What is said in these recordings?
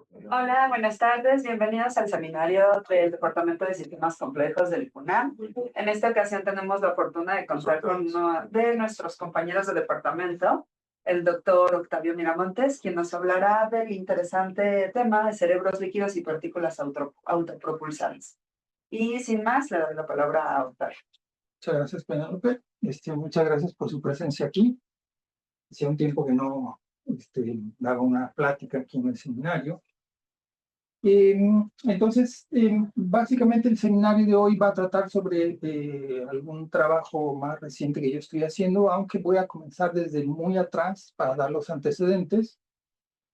Hola, buenas tardes. Bienvenidos al seminario del Departamento de Sistemas Complejos del ICUNAM. En esta ocasión tenemos la fortuna de contar con uno de nuestros compañeros de departamento, el doctor Octavio Miramontes, quien nos hablará del interesante tema de cerebros líquidos y partículas autopropulsadas. Y sin más, le doy la palabra a Octavio. Muchas gracias, Penélope. Muchas gracias por su presencia aquí. Hacía un tiempo que no daba una plática aquí en el seminario. Entonces, básicamente el seminario de hoy va a tratar sobre algún trabajo más reciente que yo estoy haciendo, aunque voy a comenzar desde muy atrás para dar los antecedentes,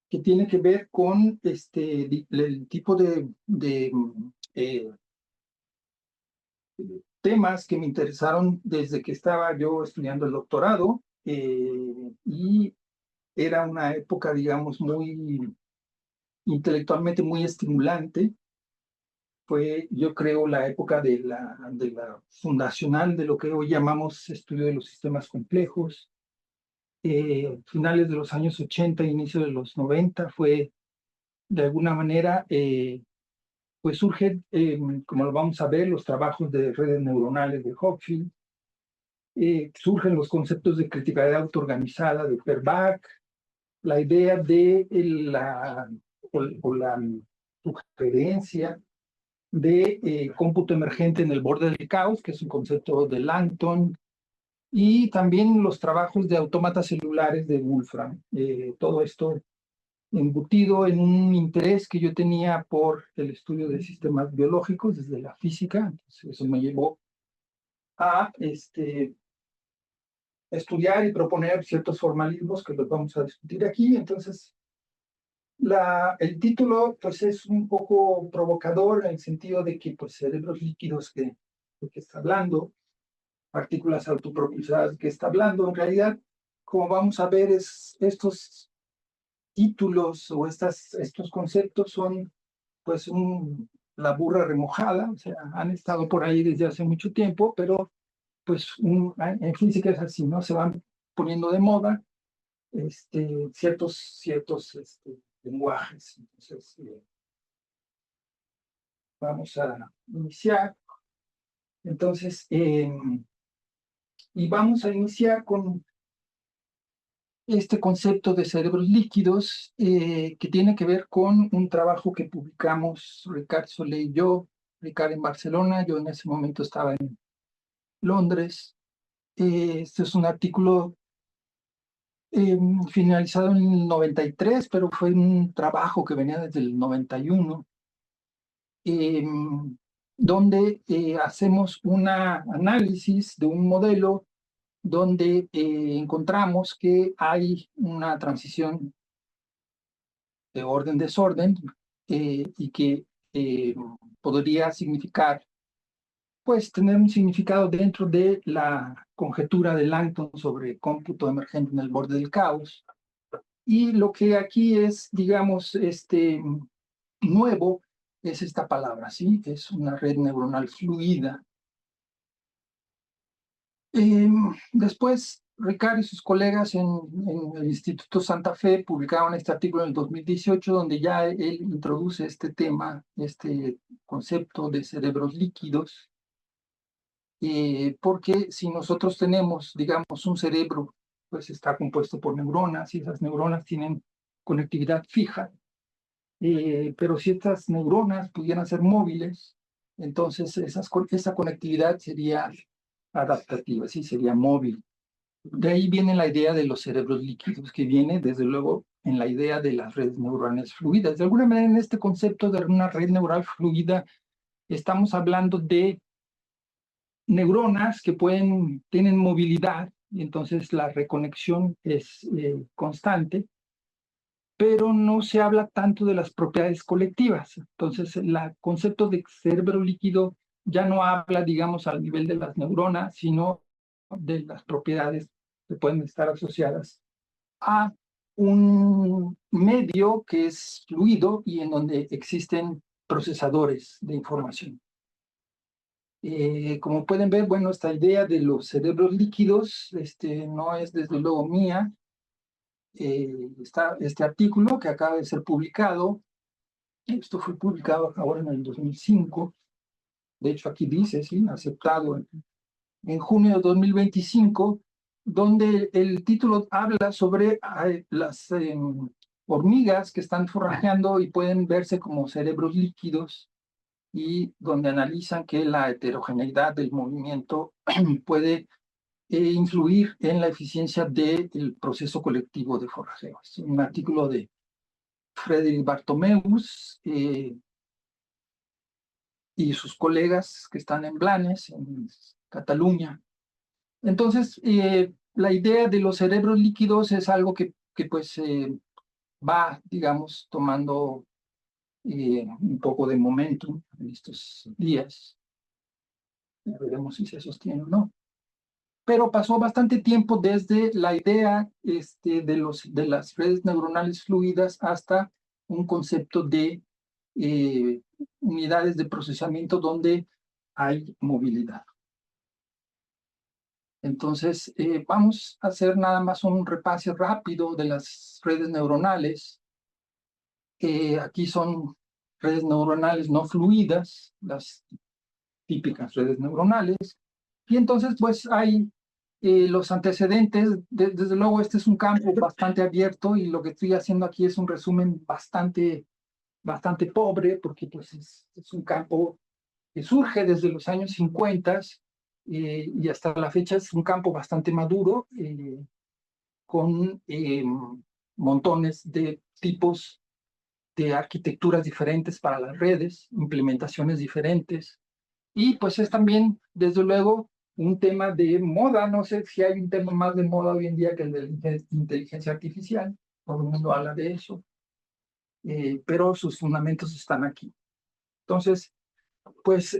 que tiene que ver con el tipo de temas que me interesaron desde que estaba yo estudiando el doctorado, y era una época, digamos, muy intelectualmente muy estimulante. Fue, yo creo, la época de la fundacional de lo que hoy llamamos estudio de los sistemas complejos. Finales de los años 80, inicio de los 90, fue de alguna manera, pues surgen, como lo vamos a ver, los trabajos de redes neuronales de Hopfield. Surgen los conceptos de criticalidad autoorganizada de Perbach, la idea de la sugerencia de cómputo emergente en el borde del caos, que es un concepto de Langton, y también los trabajos de autómatas celulares de Wolfram. Todo esto embutido en un interés que yo tenía por el estudio de sistemas biológicos desde la física. Entonces, eso me llevó a estudiar y proponer ciertos formalismos que los vamos a discutir aquí. Entonces, el título pues es un poco provocador en el sentido de que pues cerebros líquidos de que está hablando, partículas autopropulsadas que está hablando. En realidad, como vamos a ver, estos títulos o estos conceptos son pues la burra remojada, o sea, han estado por ahí desde hace mucho tiempo, pero pues en física es así, ¿no? Se van poniendo de moda ciertos lenguajes. Entonces, vamos a iniciar. Entonces, y vamos a iniciar con este concepto de cerebros líquidos, que tiene que ver con un trabajo que publicamos Ricard Solé y yo. Ricard en Barcelona, yo en ese momento estaba en Londres. Este es un artículo finalizado en el 93, pero fue un trabajo que venía desde el 91, donde hacemos un análisis de un modelo donde encontramos que hay una transición de orden-desorden, y que podría significar, pues, tener un significado dentro de la conjetura de Langton sobre cómputo emergente en el borde del caos. Y lo que aquí es, digamos, nuevo es esta palabra, ¿sí? Es una red neuronal fluida. Después, Ricard y sus colegas en el Instituto Santa Fe publicaron este artículo en el 2018, donde ya él introduce este tema, este concepto de cerebros líquidos, porque si nosotros tenemos, digamos, un cerebro, pues está compuesto por neuronas y esas neuronas tienen conectividad fija. Pero si estas neuronas pudieran ser móviles, entonces esa conectividad sería adaptativa, sí, sería móvil. De ahí viene la idea de los cerebros líquidos, que viene desde luego en la idea de las redes neurales fluidas. De alguna manera, en este concepto de una red neural fluida, estamos hablando de neuronas que tienen movilidad, y entonces la reconexión es constante, pero no se habla tanto de las propiedades colectivas. Entonces, el concepto de cerebro líquido ya no habla, digamos, al nivel de las neuronas, sino de las propiedades que pueden estar asociadas a un medio que es fluido y en donde existen procesadores de información. Como pueden ver, bueno, esta idea de los cerebros líquidos no es desde luego mía. Está este artículo que acaba de ser publicado Esto fue publicado ahora en el 2005. De hecho, aquí dice, sí, aceptado en junio de 2025, donde el título habla sobre las hormigas que están forrajeando y pueden verse como cerebros líquidos, y donde analizan que la heterogeneidad del movimiento puede influir en la eficiencia del proceso colectivo de forrajeo. Es un artículo de Frédéric Bartomeus y sus colegas que están en Blanes, en Cataluña. Entonces, la idea de los cerebros líquidos es algo que pues va, digamos, tomando un poco de momentum en estos días. Ya veremos si se sostiene o no. Pero pasó bastante tiempo desde la idea de las redes neuronales fluidas hasta un concepto de eh, unidades de procesamiento donde hay movilidad. Entonces, vamos a hacer nada más un repaso rápido de las redes neuronales. Aquí son redes neuronales no fluidas, las típicas redes neuronales. Y entonces, pues hay los antecedentes. Desde luego, este es un campo bastante abierto y lo que estoy haciendo aquí es un resumen bastante pobre, porque pues es un campo que surge desde los años 50 y hasta la fecha es un campo bastante maduro, con montones de tipos de arquitecturas diferentes para las redes, implementaciones diferentes. Y pues es también, desde luego, un tema de moda. No sé si hay un tema más de moda hoy en día que el de la inteligencia artificial. Todo el mundo habla de eso, pero sus fundamentos están aquí. Entonces, pues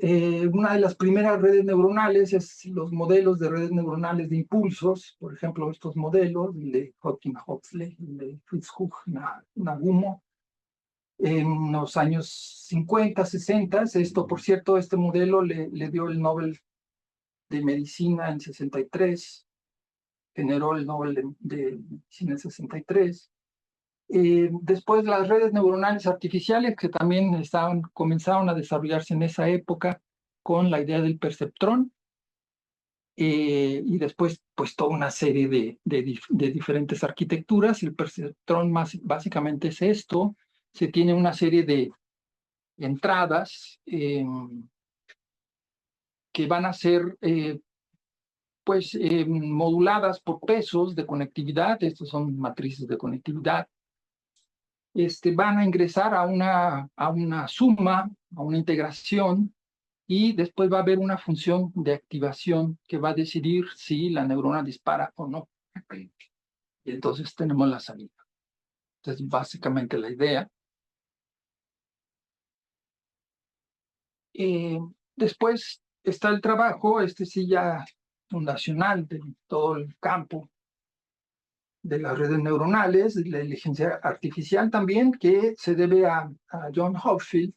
una de las primeras redes neuronales es los modelos de redes neuronales de impulsos. Por ejemplo, estos modelos, el de Hopkins-Huxley, el de Fritz-Hugh Nagumo, en los años 50, 60. Esto, por cierto, este modelo le dio el Nobel de Medicina en 63, generó el Nobel de Medicina en 63. Después las redes neuronales artificiales, que también comenzaron a desarrollarse en esa época con la idea del perceptrón, y después pues toda una serie de diferentes arquitecturas. El perceptrón básicamente es esto. Se tiene una serie de entradas que van a ser pues moduladas por pesos de conectividad. Estos son matrices de conectividad. Van a ingresar a una suma, a una integración, y después va a haber una función de activación que va a decidir si la neurona dispara o no. Y entonces tenemos la salida. Entonces, básicamente la idea. Después está el trabajo, sí ya fundacional de todo el campo de las redes neuronales, de la inteligencia artificial también, que se debe a John Hopfield.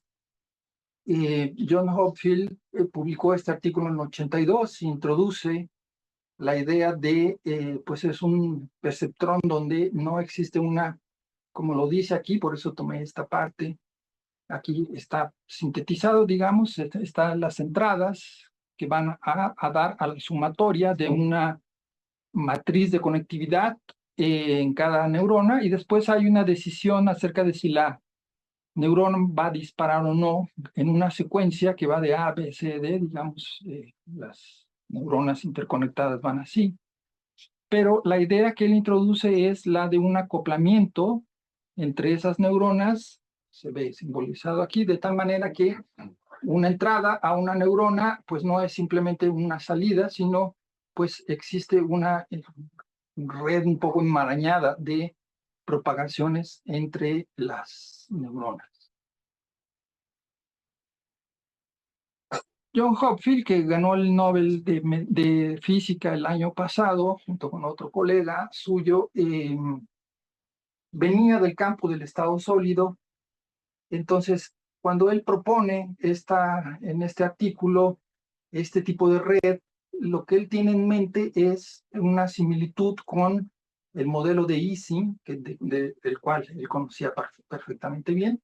John Hopfield publicó este artículo en el 82, introduce la idea de, pues es un perceptrón donde no existe una, como lo dice aquí, por eso tomé esta parte. Aquí está sintetizado, digamos, están las entradas que van a dar a la sumatoria de una matriz de conectividad en cada neurona, y después hay una decisión acerca de si la neurona va a disparar o no en una secuencia que va de A, B, C, D, digamos, las neuronas interconectadas van así. Pero la idea que él introduce es la de un acoplamiento entre esas neuronas, se ve simbolizado aquí, de tal manera que una entrada a una neurona pues no es simplemente una salida, sino pues existe una red un poco enmarañada de propagaciones entre las neuronas. John Hopfield, que ganó el Nobel de Física el año pasado, junto con otro colega suyo, venía del campo del estado sólido. Entonces, cuando él propone en este artículo este tipo de red, lo que él tiene en mente es una similitud con el modelo de Ising, del cual él conocía perfectamente bien,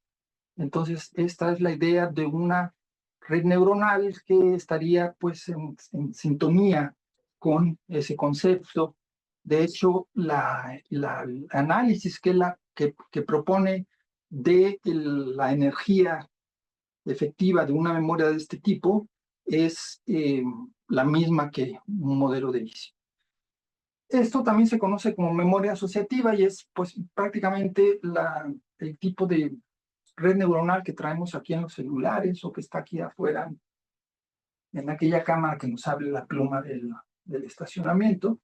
Entonces, esta es la idea de una red neuronal que estaría pues en sintonía con ese concepto. De hecho, el análisis que propone de la energía efectiva de una memoria de este tipo es la misma que un modelo de visión. Esto también se conoce como memoria asociativa y es pues prácticamente el tipo de red neuronal que traemos aquí en los celulares o que está aquí afuera en aquella cámara que nos abre la pluma del estacionamiento.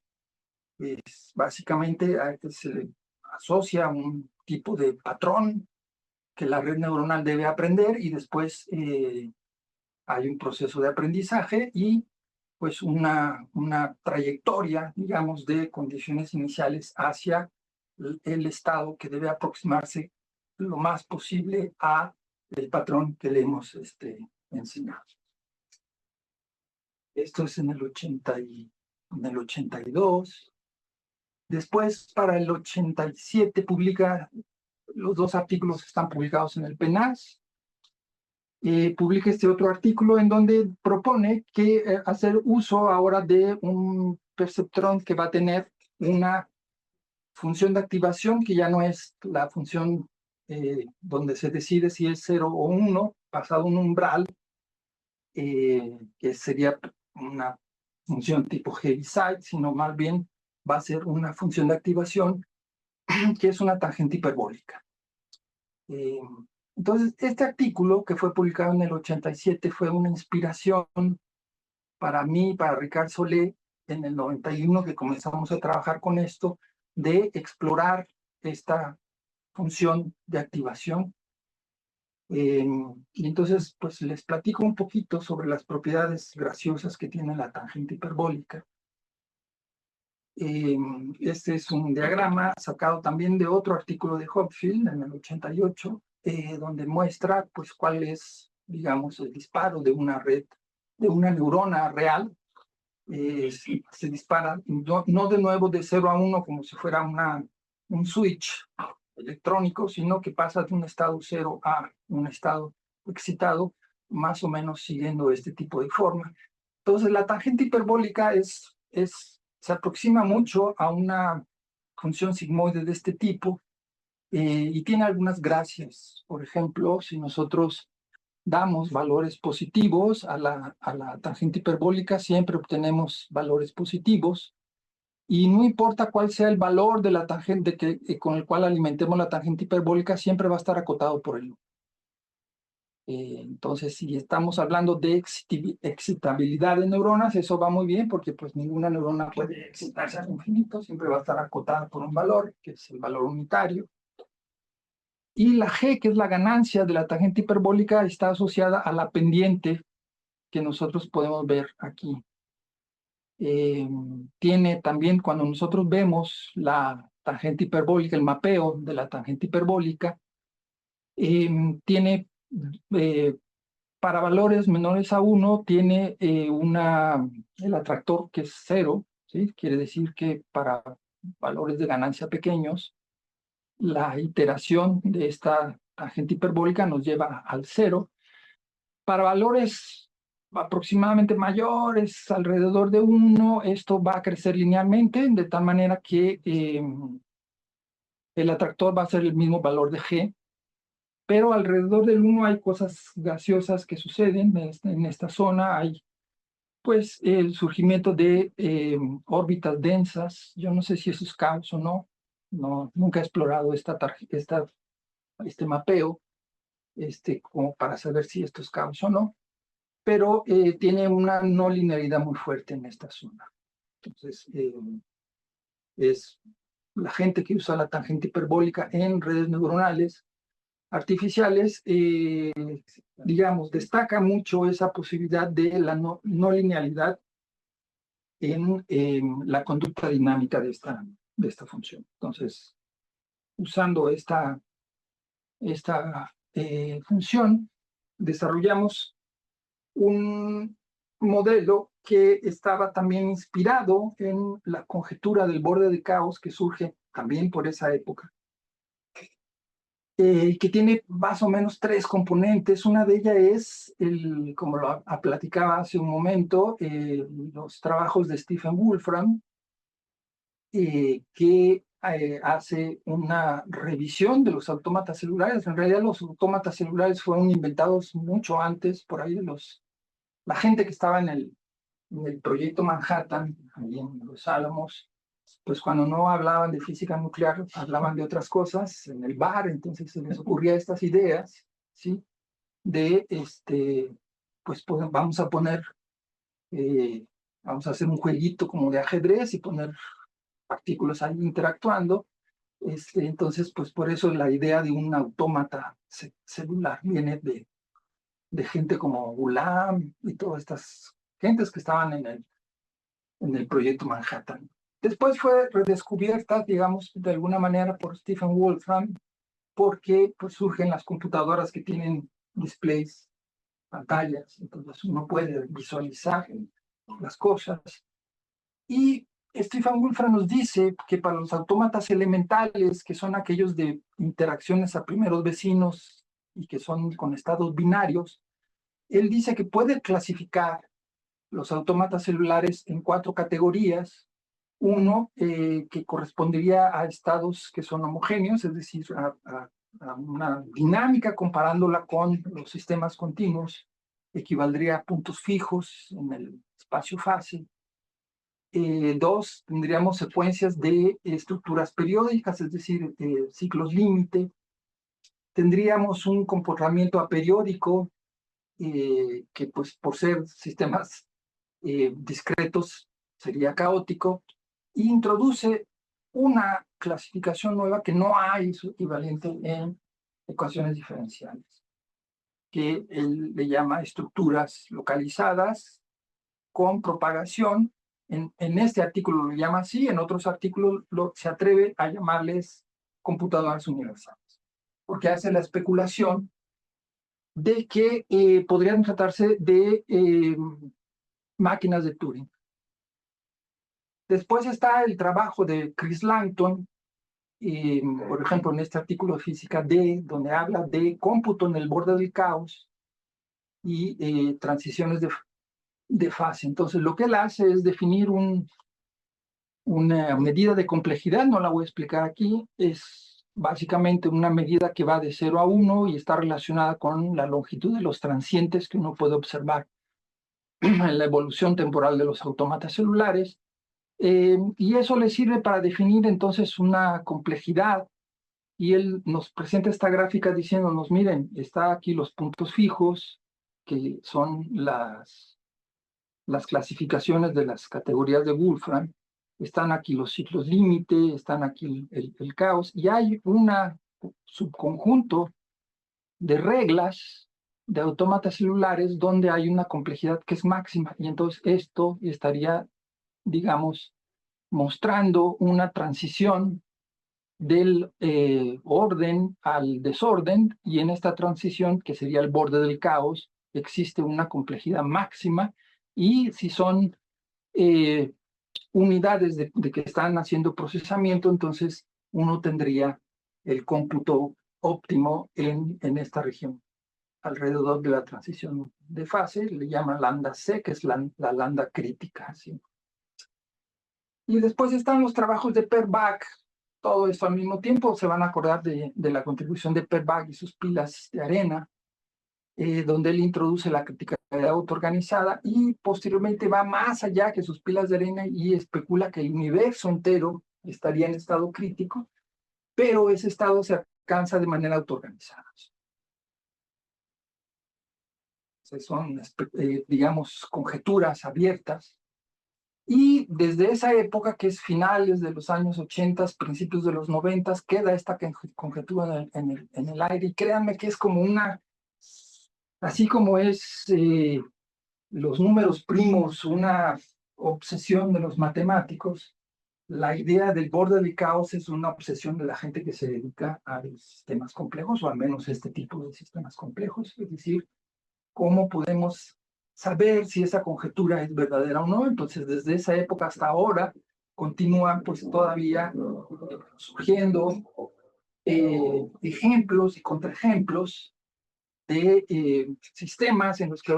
Básicamente a este se le asocia un tipo de patrón que la red neuronal debe aprender y después hay un proceso de aprendizaje y pues una trayectoria, digamos, de condiciones iniciales hacia el estado que debe aproximarse lo más posible a el patrón que le hemos enseñado. Esto es en el 82. Después, para el 87, los dos artículos están publicados en el PNAS. Publica este otro artículo en donde propone que hacer uso ahora de un perceptrón que va a tener una función de activación que ya no es la función donde se decide si es 0 o 1, pasado un umbral, que sería una función tipo Heaviside, sino más bien va a ser una función de activación que es una tangente hiperbólica. Entonces, este artículo que fue publicado en el 87 fue una inspiración para mí, para Ricard Solé, en el 91 que comenzamos a trabajar con esto, de explorar esta función de activación. Y entonces, pues les platico un poquito sobre las propiedades graciosas que tiene la tangente hiperbólica. Este es un diagrama sacado también de otro artículo de Hopfield en el 88, donde muestra pues cuál es, digamos, el disparo de una red, de una neurona real. Se dispara no de nuevo de 0 a 1 como si fuera un switch electrónico, sino que pasa de un estado 0 a un estado excitado, más o menos siguiendo este tipo de forma. Entonces, la tangente hiperbólica se aproxima mucho a una función sigmoide de este tipo y tiene algunas gracias. Por ejemplo, si nosotros damos valores positivos a la tangente hiperbólica, siempre obtenemos valores positivos. Y no importa cuál sea el valor de la tangente con el cual alimentemos la tangente hiperbólica, siempre va a estar acotado por el. Entonces, si estamos hablando de excitabilidad de neuronas, eso va muy bien porque pues ninguna neurona puede excitarse al infinito, siempre va a estar acotada por un valor, que es el valor unitario. Y la G, que es la ganancia de la tangente hiperbólica, está asociada a la pendiente que nosotros podemos ver aquí. Tiene también, cuando nosotros vemos la tangente hiperbólica, el mapeo de la tangente hiperbólica, tiene, para valores menores a 1, tiene el atractor que es 0, ¿sí? Quiere decir que para valores de ganancia pequeños, la iteración de esta tangente hiperbólica nos lleva al 0. Para valores aproximadamente mayores, alrededor de 1, esto va a crecer linealmente, de tal manera que el atractor va a ser el mismo valor de G, pero alrededor del 1 hay cosas gaseosas que suceden en esta zona. Hay pues el surgimiento de órbitas densas. Yo no sé si eso es caos o no. Nunca he explorado este mapeo como para saber si esto es caos o no, pero tiene una no linealidad muy fuerte en esta zona. Entonces, es la gente que usa la tangente hiperbólica en redes neuronales artificiales, digamos, destaca mucho esa posibilidad de la no linealidad en la conducta dinámica de esta función. Entonces, usando esta función, desarrollamos un modelo que estaba también inspirado en la conjetura del borde de caos que surge también por esa época. que tiene más o menos tres componentes. Una de ellas es, como lo platicaba hace un momento, los trabajos de Stephen Wolfram, que hace una revisión de los autómatas celulares. En realidad los autómatas celulares fueron inventados mucho antes, por ahí la gente que estaba en el proyecto Manhattan, ahí en Los Álamos, pues cuando no hablaban de física nuclear, hablaban de otras cosas en el bar, entonces se les ocurría estas ideas, ¿sí? De, pues vamos a poner, vamos a hacer un jueguito como de ajedrez y poner artículos ahí interactuando. Entonces, pues por eso la idea de un autómata celular viene de gente como Gulam y todas estas gentes que estaban en el proyecto Manhattan. Después fue redescubierta, digamos, de alguna manera por Stephen Wolfram, porque pues, surgen las computadoras que tienen displays, pantallas, entonces uno puede visualizar las cosas. Y Stephen Wolfram nos dice que para los autómatas elementales, que son aquellos de interacciones a primeros vecinos y que son con estados binarios, él dice que puede clasificar los autómatas celulares en cuatro categorías. Uno, que correspondería a estados que son homogéneos, es decir, a una dinámica comparándola con los sistemas continuos, equivaldría a puntos fijos en el espacio fase. Dos, tendríamos secuencias de estructuras periódicas, es decir, ciclos límite. Tendríamos un comportamiento aperiódico, que pues por ser sistemas discretos sería caótico, e introduce una clasificación nueva que no hay su equivalente en ecuaciones diferenciales, que él le llama estructuras localizadas con propagación. En este artículo lo llama así, en otros artículos se atreve a llamarles computadoras universales, porque hace la especulación de que podrían tratarse de máquinas de Turing. Después está el trabajo de Chris Langton, por ejemplo, en este artículo de Física D, donde habla de cómputo en el borde del caos y transiciones de fase. Entonces, lo que él hace es definir una medida de complejidad, no la voy a explicar aquí, es básicamente una medida que va de 0 a 1 y está relacionada con la longitud de los transientes que uno puede observar en la evolución temporal de los autómatas celulares. Y eso le sirve para definir entonces una complejidad, y él nos presenta esta gráfica diciéndonos, miren, está aquí los puntos fijos, que son las clasificaciones de las categorías de Wolfram, están aquí los ciclos límite, están aquí el caos, y hay un subconjunto de reglas de autómatas celulares donde hay una complejidad que es máxima, y entonces esto estaría, digamos, mostrando una transición del orden al desorden, y en esta transición, que sería el borde del caos, existe una complejidad máxima, y si son unidades de que están haciendo procesamiento, entonces uno tendría el cómputo óptimo en esta región, alrededor de la transición de fase, le llaman lambda C, que es la lambda crítica, ¿sí? Y después están los trabajos de Per Bak. Todo esto al mismo tiempo, se van a acordar de la contribución de Per Bak y sus pilas de arena, donde él introduce la criticalidad autoorganizada y posteriormente va más allá que sus pilas de arena y especula que el universo entero estaría en estado crítico, pero ese estado se alcanza de manera autoorganizada. Son, digamos, conjeturas abiertas. Y desde esa época, que es finales de los años 80, principios de los 90, queda esta conjetura en el aire. Y créanme que es como así como es los números primos, una obsesión de los matemáticos, la idea del borde del caos es una obsesión de la gente que se dedica a los sistemas complejos, o al menos este tipo de sistemas complejos. Es decir, cómo podemos saber si esa conjetura es verdadera o no. Entonces, desde esa época hasta ahora, continúan pues todavía surgiendo ejemplos y contraejemplos de sistemas en los que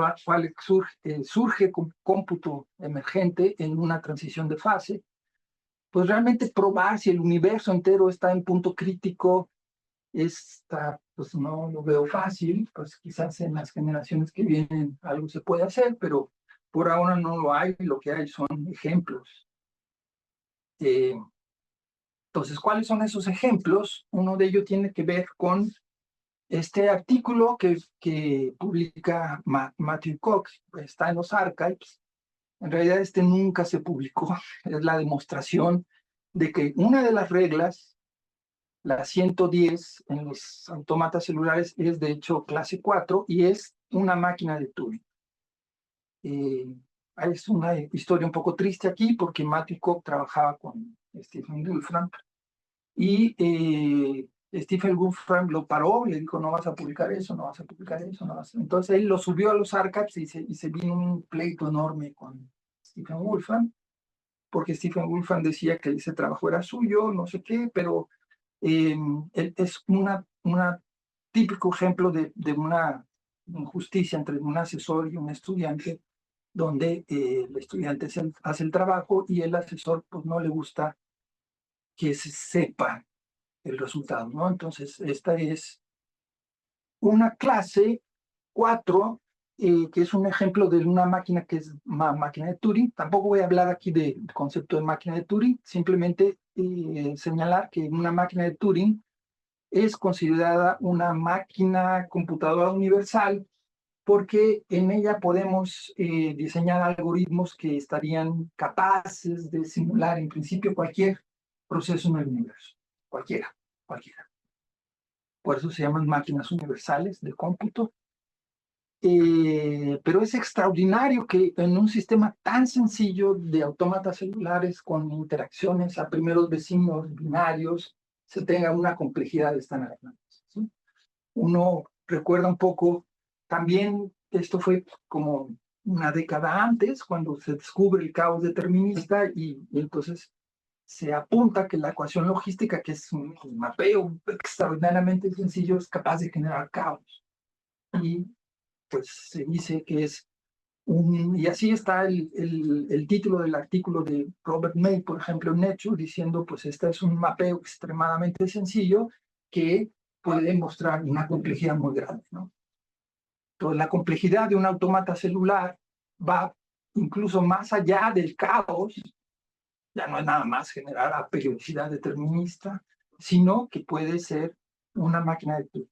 surge cómputo emergente en una transición de fase, pues realmente probar si el universo entero está en punto crítico, pues no lo veo fácil, pues quizás en las generaciones que vienen algo se puede hacer, pero por ahora no lo hay, lo que hay son ejemplos. Entonces, ¿cuáles son esos ejemplos? Uno de ellos tiene que ver con este artículo que publica Matthew Cox, está en los archives. En realidad este nunca se publicó, es la demostración de que una de las reglas, la 110 en los autómatas celulares, es de hecho clase 4 y es una máquina de Turing. Es una historia un poco triste aquí porque Matthew Cox trabajaba con Stephen Wolfram y Stephen Wolfram lo paró, le dijo, no vas a publicar eso, no vas a publicar eso, no vas a... Entonces él lo subió a los archives y se vino un pleito enorme con Stephen Wolfram, porque Stephen Wolfram decía que ese trabajo era suyo, no sé qué, pero es una típico ejemplo de una injusticia entre un asesor y un estudiante, donde el estudiante hace el trabajo y el asesor pues no le gusta que se sepa el resultado, ¿no? Entonces, esta es una clase 4, que es un ejemplo de una máquina que es máquina de Turing. Tampoco voy a hablar aquí del concepto de máquina de Turing, simplemente señalar que una máquina de Turing es considerada una máquina computadora universal porque en ella podemos diseñar algoritmos que estarían capaces de simular en principio cualquier proceso en el universo, cualquiera. Por eso se llaman máquinas universales de cómputo. Pero es extraordinario que en un sistema tan sencillo de autómatas celulares con interacciones a primeros vecinos binarios se tenga una complejidad de esta naturaleza, ¿sí? Uno recuerda un poco, también esto fue como una década antes, cuando se descubre el caos determinista y entonces se apunta que la ecuación logística, que es un mapeo extraordinariamente sencillo, es capaz de generar caos. Y pues se dice que es y así está el título del artículo de Robert May, por ejemplo, en Nature, diciendo, pues este es un mapeo extremadamente sencillo que puede mostrar una complejidad muy grande, ¿no? Entonces, la complejidad de un autómata celular va incluso más allá del caos. Ya no es nada más generar a periodicidad determinista, sino que puede ser una máquina de Turing.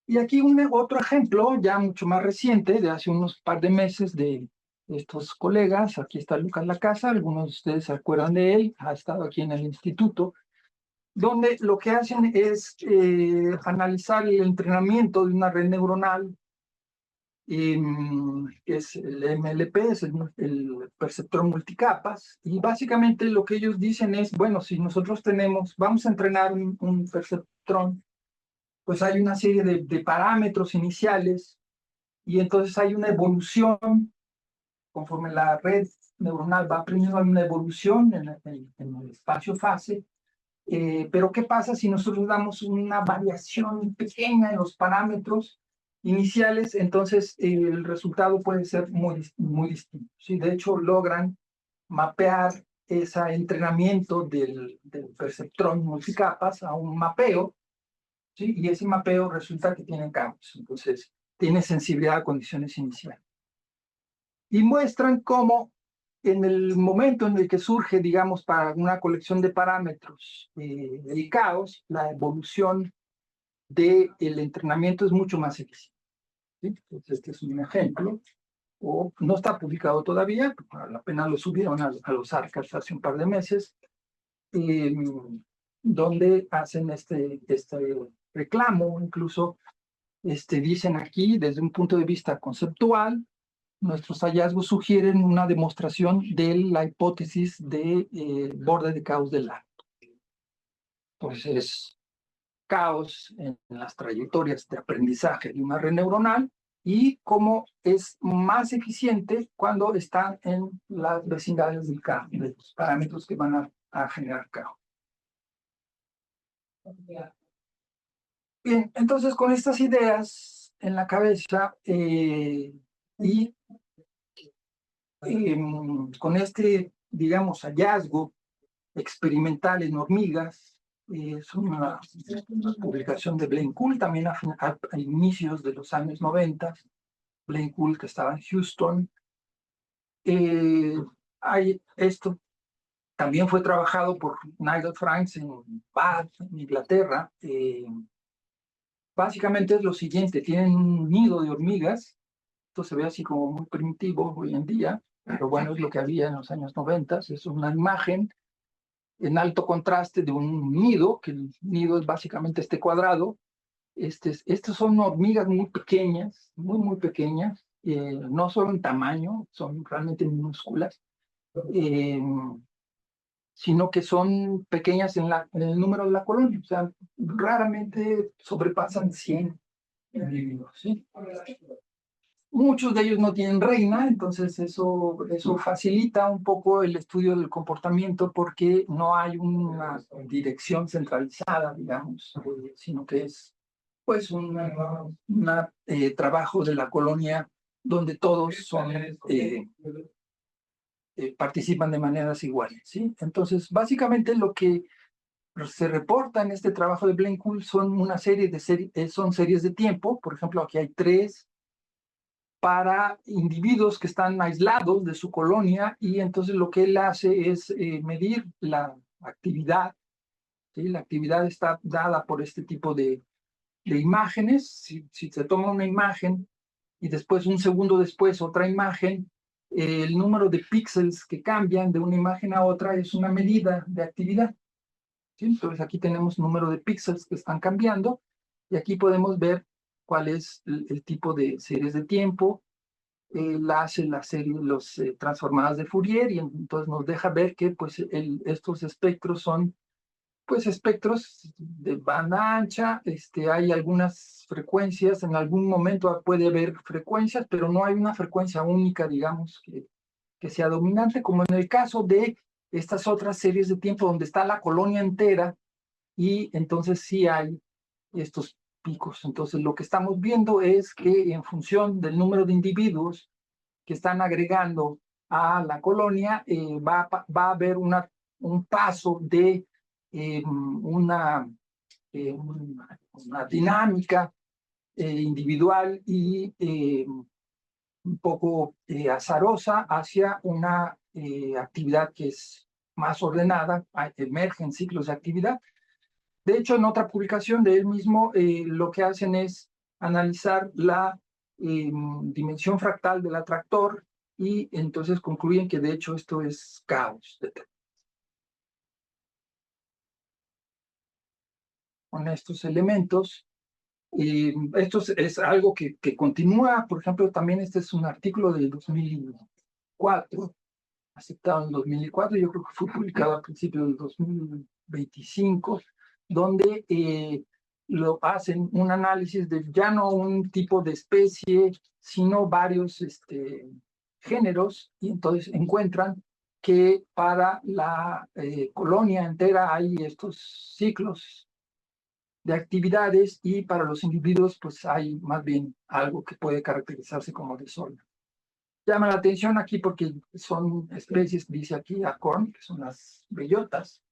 Y aquí otro ejemplo, ya mucho más reciente, de hace unos par de meses, de estos colegas. Aquí está Lucas Lacasa, algunos de ustedes se acuerdan de él, ha estado aquí en el instituto, donde lo que hacen es analizar el entrenamiento de una red neuronal, que es el MLP, es el perceptrón multicapas, y básicamente lo que ellos dicen es, bueno, si nosotros vamos a entrenar un perceptrón, pues hay una serie de parámetros iniciales y entonces hay una evolución, conforme la red neuronal va aprendiendo, hay una evolución en el espacio-fase. Pero ¿qué pasa si nosotros damos una variación pequeña en los parámetros iniciales? Entonces el resultado puede ser muy distinto, ¿sí? De hecho, logran mapear ese entrenamiento del perceptrón multicapas a un mapeo, ¿sí? Y ese mapeo resulta que tiene cambios, entonces tiene sensibilidad a condiciones iniciales. Y muestran cómo en el momento en el que surge, digamos, para una colección de parámetros el caos, la evolución del entrenamiento es mucho más eficiente, ¿sí? Entonces, este es un ejemplo, o no está publicado todavía, apenas lo subieron a los archives hace un par de meses, donde hacen este reclamo. Incluso dicen aquí, desde un punto de vista conceptual, nuestros hallazgos sugieren una demostración de la hipótesis de borde de caos del lago. Entonces, caos en las trayectorias de aprendizaje de una red neuronal y cómo es más eficiente cuando están en las vecindades del caos, de los parámetros que van a generar caos. Bien, entonces con estas ideas en la cabeza y con este, digamos, hallazgo experimental en hormigas, es una publicación de Blaine Cool, también a inicios de los años 90, Blaine Cool que estaba en Houston. Hay esto también fue trabajado por Nigel Franks en Bath, en Inglaterra. Básicamente es lo siguiente, tienen un nido de hormigas, esto se ve así como muy primitivo hoy en día, pero bueno, es lo que había en los años 90, es una imagen en alto contraste de un nido, que el nido es básicamente este cuadrado. Estos son hormigas muy pequeñas, muy pequeñas, no solo en tamaño, son realmente minúsculas, eh, sino que son pequeñas en el número de la colonia, o sea, raramente sobrepasan 100 individuos, ¿sí? Muchos de ellos no tienen reina, entonces eso facilita un poco el estudio del comportamiento porque no hay una dirección centralizada, digamos, sino que es pues un trabajo de la colonia donde todos son, participan de maneras iguales, ¿sí? Entonces, básicamente lo que se reporta en este trabajo de Blaine Cool son una serie de son series de tiempo, por ejemplo, aquí hay 3 para individuos que están aislados de su colonia y entonces lo que él hace es medir la actividad, ¿sí? La actividad está dada por este tipo de imágenes. Si se toma una imagen y después un segundo después otra imagen, el número de píxeles que cambian de una imagen a otra es una medida de actividad, ¿sí? Entonces aquí tenemos número de píxeles que están cambiando y aquí podemos ver cuál es el tipo de series de tiempo. Hace la serie los transformadas de Fourier y entonces nos deja ver que pues estos espectros son pues espectros de banda ancha. Hay algunas frecuencias, en algún momento puede haber frecuencias, pero no hay una frecuencia única, digamos, que sea dominante, como en el caso de estas otras series de tiempo donde está la colonia entera y entonces sí hay estos picos. Entonces lo que estamos viendo es que en función del número de individuos que están agregando a la colonia, va a haber un paso de una dinámica individual y un poco azarosa hacia una actividad que es más ordenada, emergen ciclos de actividad. De hecho, en otra publicación de él mismo, lo que hacen es analizar la dimensión fractal del atractor y entonces concluyen que de hecho esto es caos. Con estos elementos, esto es algo que continúa. Por ejemplo, también este es un artículo del 2004, aceptado en 2004, yo creo que fue publicado a principios del 2025, donde lo hacen un análisis de ya no un tipo de especie, sino varios géneros, y entonces encuentran que para la colonia entera hay estos ciclos de actividades y para los individuos pues hay más bien algo que puede caracterizarse como desorden. Llama la atención aquí porque son especies, dice aquí acorn, que son las bellotas,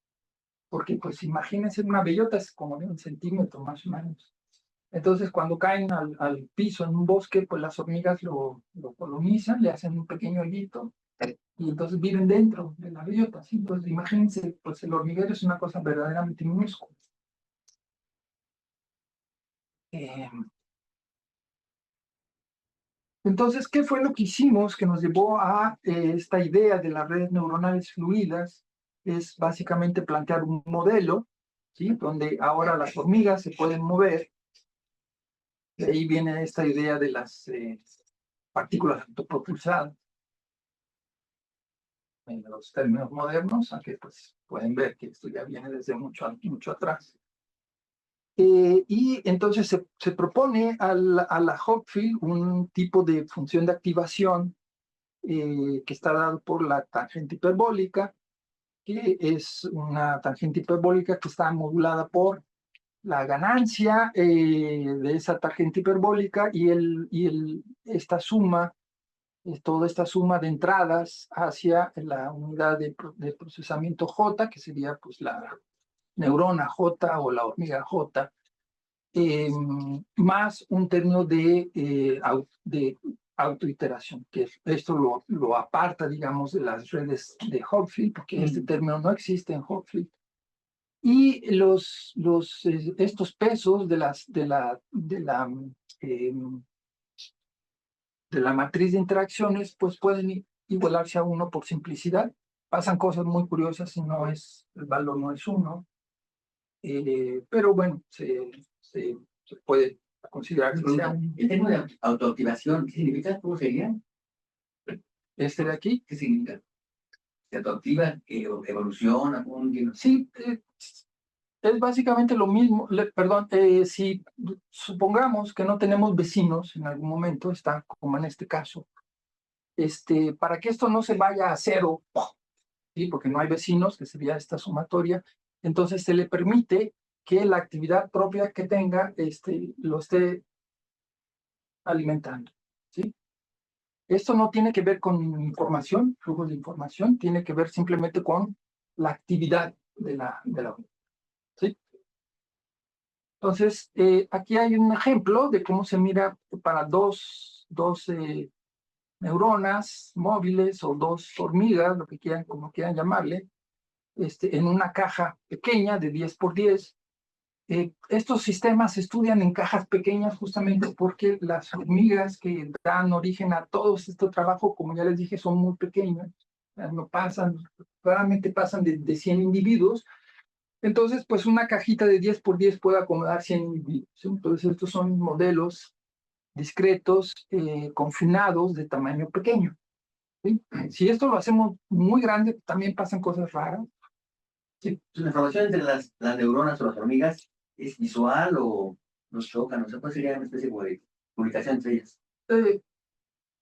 porque pues imagínense una bellota es como de 1 centímetro más o menos. Entonces cuando caen al piso en un bosque, pues las hormigas lo colonizan, le hacen un pequeño hoyito y entonces viven dentro de la bellota, ¿sí? Entonces imagínense, pues el hormiguero es una cosa verdaderamente minúscula. Eh, Entonces, ¿qué fue lo que hicimos que nos llevó a esta idea de las redes neuronales fluidas? Es básicamente plantear un modelo, ¿sí? Donde ahora las hormigas se pueden mover. De ahí viene esta idea de las partículas autopropulsadas en los términos modernos, aunque pues pueden ver que esto ya viene desde mucho atrás. Y entonces se propone a la Hopfield un tipo de función de activación que está dado por la tangente hiperbólica, que es una tangente hiperbólica que está modulada por la ganancia de esa tangente hiperbólica y esta suma, toda esta suma de entradas hacia la unidad de procesamiento J, que sería pues la neurona J o la hormiga J, más un término de autoiteración, que esto lo aparta, digamos, de las redes de Hopfield, porque este término no existe en Hopfield. Y estos pesos eh, de la matriz de interacciones, pues pueden igualarse a 1 por simplicidad. Pasan cosas muy curiosas si el valor no es 1. Pero bueno, se puede considerar que sea el término de autoactivación, ¿qué significa? ¿Cómo sería? Este de aquí. ¿Qué significa? ¿Se autoactiva? ¿Evoluciona? Sí, es básicamente lo mismo. Perdón, si supongamos que no tenemos vecinos en algún momento, está como en este caso, para que esto no se vaya a cero, ¿sí? Porque no hay vecinos, que sería esta sumatoria, entonces se le permite que la actividad propia que tenga lo esté alimentando, ¿sí? Esto no tiene que ver con información, flujos de información, tiene que ver simplemente con la actividad de la unidad, ¿sí? Entonces, aquí hay un ejemplo de cómo se mira para dos neuronas móviles o dos hormigas, lo que quieran, como quieran llamarle, en una caja pequeña de 10 por 10. Estos sistemas se estudian en cajas pequeñas justamente porque las hormigas que dan origen a todo este trabajo, como ya les dije, son muy pequeñas, no pasan, claramente pasan de 100 individuos. Entonces, pues una cajita de 10 por 10 puede acomodar 100 individuos, ¿sí? Entonces, estos son modelos discretos, confinados de tamaño pequeño, ¿sí? Si esto lo hacemos muy grande, también pasan cosas raras. Sí. La información entre las neuronas o las hormigas es visual o nos chocan, o sea, ¿cuál sería una especie de comunicación entre ellas?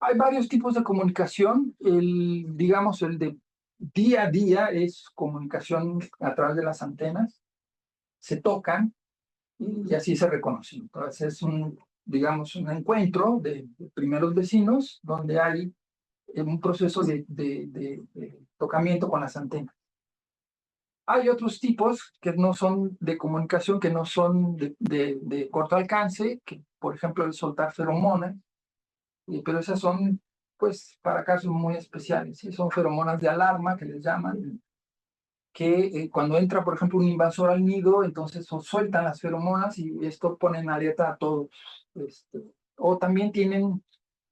Hay varios tipos de comunicación. Digamos, el de día a día es comunicación a través de las antenas. Se tocan y así se reconocen. Entonces es digamos, un encuentro de primeros vecinos donde hay un proceso de tocamiento con las antenas. Hay otros tipos que no son de comunicación, que no son de corto alcance, que por ejemplo el soltar feromonas, pero esas son pues para casos muy especiales, ¿sí? Son feromonas de alarma que les llaman, que cuando entra por ejemplo un invasor al nido, entonces sueltan las feromonas y esto pone en alerta a todos. O también tienen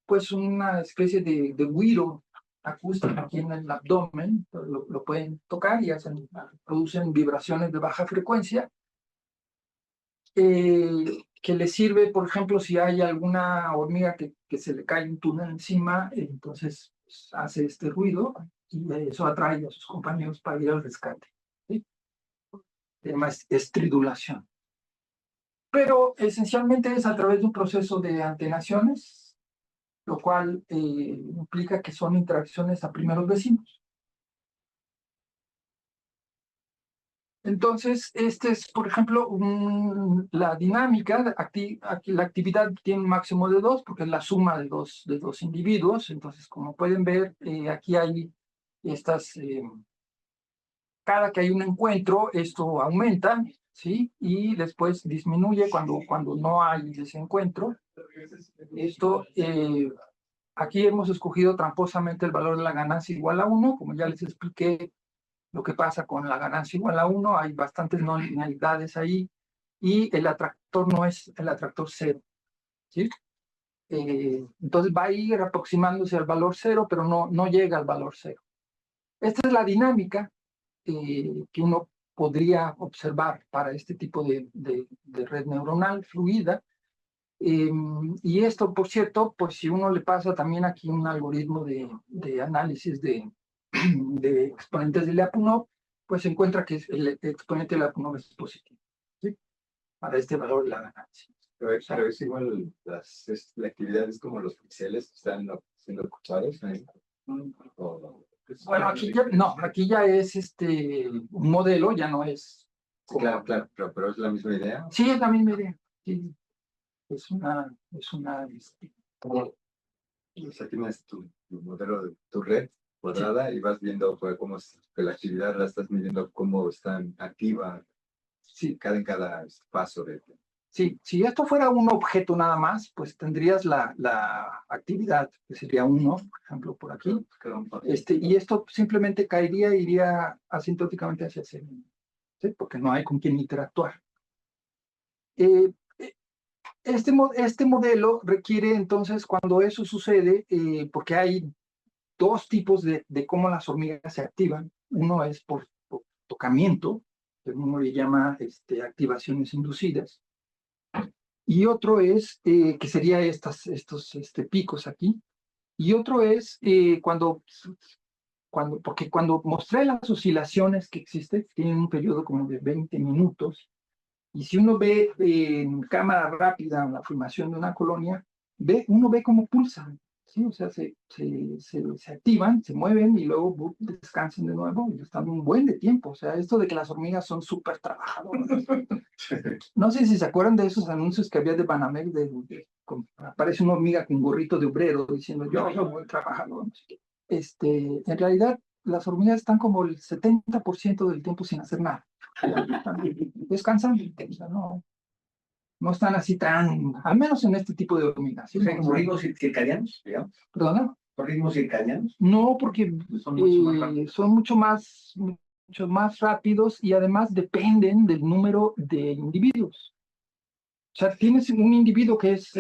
pues una especie de güiro acústico aquí en el abdomen, lo pueden tocar y producen vibraciones de baja frecuencia, que les sirve, por ejemplo, si hay alguna hormiga que se le cae un túnel encima, entonces pues, hace este ruido y eso atrae a sus compañeros para ir al rescate, ¿sí? Se llama estridulación. Pero esencialmente es a través de un proceso de antenaciones, lo cual implica que son interacciones a primeros vecinos. Entonces, es, por ejemplo, la dinámica. Aquí la actividad tiene un máximo de 2, porque es la suma de dos individuos. Entonces, como pueden ver, aquí hay estas, cada que hay un encuentro, esto aumenta, ¿sí? Y después disminuye cuando no hay ese encuentro. Esto, aquí hemos escogido tramposamente el valor de la ganancia igual a 1, como ya les expliqué. Lo que pasa con la ganancia igual a 1, hay bastantes no linealidades ahí, y el atractor no es el atractor 0, ¿sí? Entonces va a ir aproximándose al valor 0, pero no llega al valor 0. Esta es la dinámica que uno podría observar para este tipo de red neuronal fluida. Y esto, por cierto, pues si uno le pasa también aquí un algoritmo de análisis de exponentes de Lyapunov, pues se encuentra que el exponente de Lyapunov es positivo, ¿sí? Para este valor de la ganancia. Pero es igual, la actividad es como los píxeles que están siendo escuchados. Bueno, aquí ya, no, aquí ya es un modelo, ya no es Sí, claro, claro, pero es la misma idea. Sí, es la misma idea. Sí. Es O sea, tienes tu modelo de tu red cuadrada y vas viendo pues, cómo es que la actividad la estás midiendo, cómo están activa sí, en cada paso de... sí, si esto fuera un objeto nada más, pues tendrías la actividad, que sería uno, por ejemplo, por aquí. Y esto simplemente caería e iría asintóticamente hacia el centro, ¿sí? Porque no hay con quién interactuar. Este modelo requiere entonces, cuando eso sucede, porque hay dos tipos de cómo las hormigas se activan. Uno es por tocamiento, que uno le llama activaciones inducidas, y otro es, que sería estos picos aquí, y otro es porque cuando mostré las oscilaciones que existen, tienen un periodo como de 20 minutos, y si uno ve en cámara rápida la formación de una colonia, uno ve cómo pulsan, ¿sí? O sea, se activan, se mueven y luego descansan de nuevo y están un buen de tiempo. O sea, esto de que las hormigas son súper trabajadoras. No sé si se acuerdan de esos anuncios que había de Banamex, aparece una hormiga con gorrito de obrero diciendo, yo soy muy trabajador. No sé qué. En realidad, las hormigas están como el 70% del tiempo sin hacer nada. Están descansando. O sea, no están así tan, al menos en este tipo de hormigas. ¿Sí? O sea, como ritmos circadianos, digamos. ¿Perdona? ¿Por ritmos circadianos? No, porque son mucho más rápidos y además dependen del número de individuos. O sea, tienes un individuo que es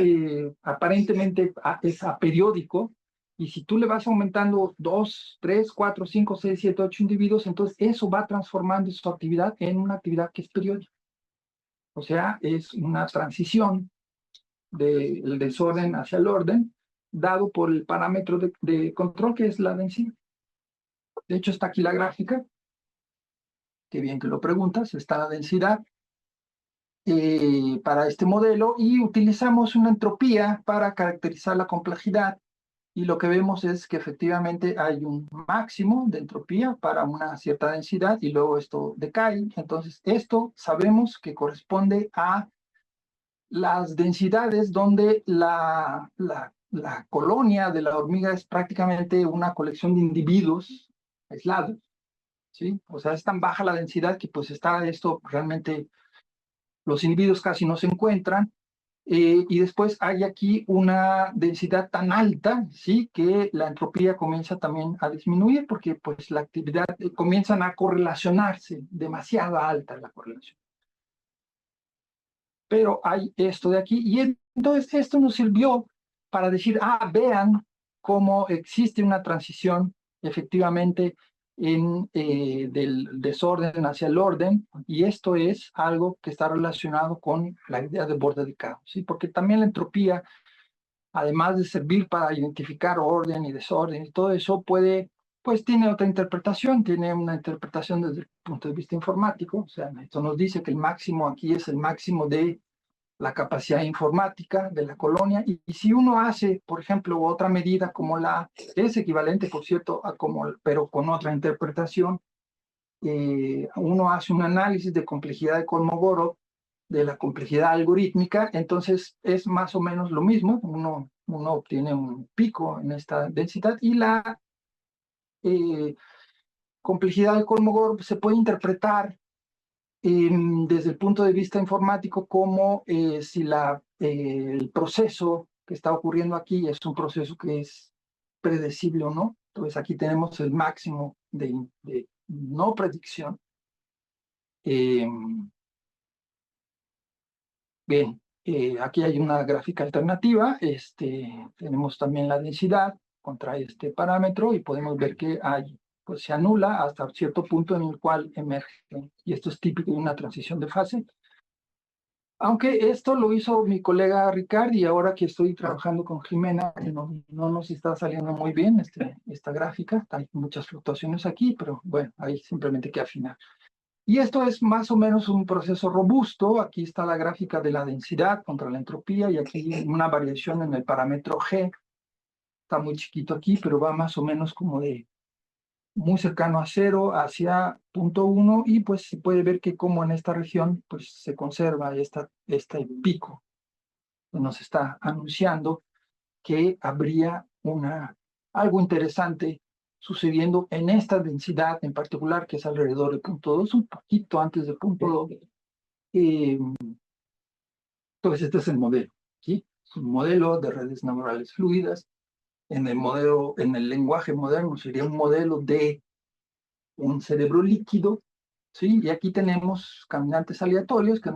aparentemente es aperiódico, y si tú le vas aumentando 2, 3, 4, 5, 6, 7, 8 individuos, entonces eso va transformando su actividad en una actividad que es periódica. O sea, es una transición del desorden hacia el orden, dado por el parámetro de control que es la densidad. De hecho, está aquí la gráfica. Qué bien que lo preguntas. Está la densidad para este modelo y utilizamos una entropía para caracterizar la complejidad. Y lo que vemos es que efectivamente hay un máximo de entropía para una cierta densidad y luego esto decae. Entonces, esto sabemos que corresponde a las densidades donde la colonia de la hormiga es prácticamente una colección de individuos aislados, ¿sí? O sea, es tan baja la densidad que pues está esto realmente, los individuos casi no se encuentran, y después hay aquí una densidad tan alta, ¿sí? Que la entropía comienza también a disminuir porque pues la actividad comienzan a correlacionarse, demasiado alta la correlación. Pero hay esto de aquí, y entonces esto nos sirvió para decir, vean cómo existe una transición efectivamente del desorden hacia el orden, y esto es algo que está relacionado con la idea de borde de caos, ¿sí? Porque también la entropía, además de servir para identificar orden y desorden y todo eso, pues tiene otra interpretación, tiene una interpretación desde el punto de vista informático. O sea, esto nos dice que el máximo aquí es el máximo de la capacidad informática de la colonia, y si uno hace, por ejemplo, otra medida como es equivalente, por cierto, pero con otra interpretación, uno hace un análisis de complejidad de Kolmogorov, de la complejidad algorítmica, entonces es más o menos lo mismo, uno obtiene un pico en esta densidad, y la complejidad de Kolmogorov se puede interpretar desde el punto de vista informático como si el proceso que está ocurriendo aquí es un proceso que es predecible o no. Entonces aquí tenemos el máximo de no predicción. Bien, aquí hay una gráfica alternativa. Tenemos también la densidad contra este parámetro y podemos ver que pues se anula hasta cierto punto en el cual emerge. Y esto es típico de una transición de fase. Aunque esto lo hizo mi colega Ricardo, y ahora que estoy trabajando con Jimena, no nos está saliendo muy bien esta gráfica. Hay muchas fluctuaciones aquí, pero bueno, hay simplemente que afinar. Y esto es más o menos un proceso robusto. Aquí está la gráfica de la densidad contra la entropía, y aquí hay una variación en el parámetro G. Está muy chiquito aquí, pero va más o menos como de muy cercano a 0 hacia 0.1 y pues se puede ver que como en esta región pues se conserva este pico que nos está anunciando que habría algo interesante sucediendo en esta densidad en particular, que es alrededor de 0.2, un poquito antes de 0.2. Entonces, este es el modelo, ¿sí? Es un modelo de redes neuronales fluidas. En el lenguaje moderno sería un modelo de un cerebro líquido, ¿sí? Y aquí tenemos caminantes aleatorios que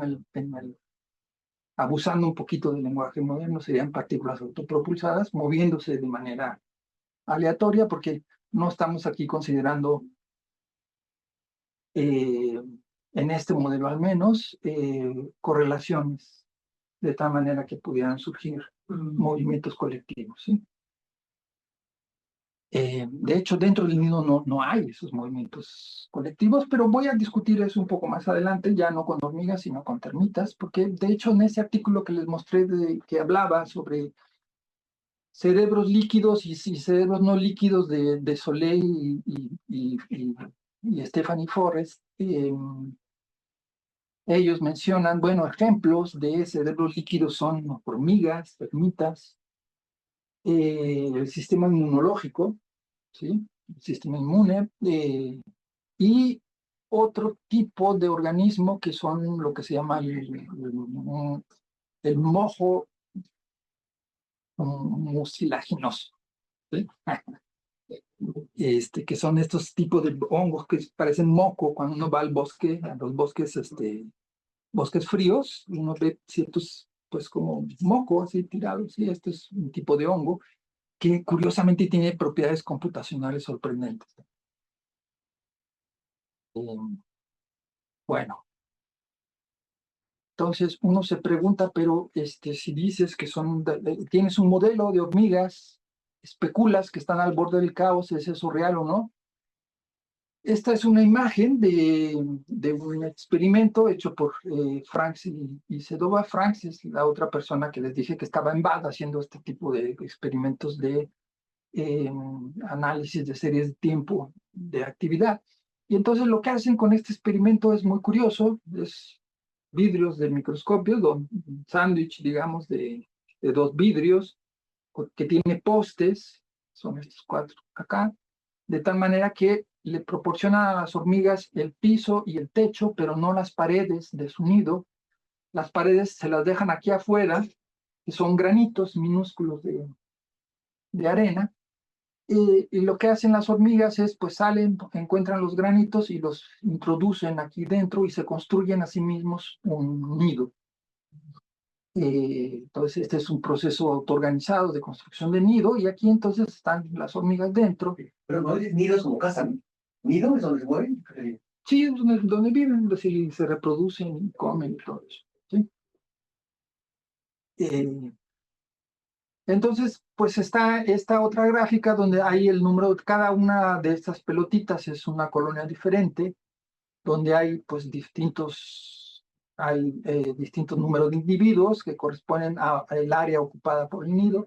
abusando un poquito del lenguaje moderno, serían partículas autopropulsadas moviéndose de manera aleatoria, porque no estamos aquí considerando, en este modelo al menos, correlaciones, de tal manera que pudieran surgir movimientos colectivos, ¿sí? De hecho, dentro del nido no hay esos movimientos colectivos, pero voy a discutir eso un poco más adelante, ya no con hormigas, sino con termitas, porque de hecho en ese artículo que les mostré que hablaba sobre cerebros líquidos y cerebros no líquidos de Soleil y Stephanie Forrest, ellos mencionan, bueno, ejemplos de cerebros líquidos son hormigas, termitas, el sistema inmunológico, ¿sí? El sistema inmune, y otro tipo de organismo que son lo que se llama el mojo mucilaginoso, ¿sí? Que son estos tipos de hongos que parecen moco cuando uno va al bosque, a los bosques, bosques fríos, uno ve ciertos, pues como moco así tirados, y este es un tipo de hongo que curiosamente tiene propiedades computacionales sorprendentes. Bueno, entonces uno se pregunta, pero si dices que tienes un modelo de hormigas, especulas que están al borde del caos, ¿es eso real o no? Esta es una imagen de un experimento hecho por Franks y Sedova. Franks es la otra persona que les dije que estaba en BAD haciendo este tipo de experimentos de análisis de series de tiempo de actividad. Y entonces lo que hacen con este experimento es muy curioso, es vidrios de microscopio, un sándwich, digamos, de 2 vidrios, que tiene postes, son estos 4 acá, de tal manera que le proporcionan a las hormigas el piso y el techo, pero no las paredes de su nido. Las paredes se las dejan aquí afuera, que son granitos minúsculos de arena, y lo que hacen las hormigas es, pues salen, encuentran los granitos y los introducen aquí dentro y se construyen a sí mismos un nido. Entonces, este es un proceso autoorganizado de construcción de nido y aquí entonces están las hormigas dentro. Pero no dices nidos como casa, ¿no? ¿Nido es donde se mueven? Sí, es donde viven, se reproducen y comen y todo eso, ¿sí? Entonces, pues está esta otra gráfica donde hay el número, cada una de estas pelotitas es una colonia diferente, donde hay pues distintos números de individuos que corresponden al área ocupada por el nido.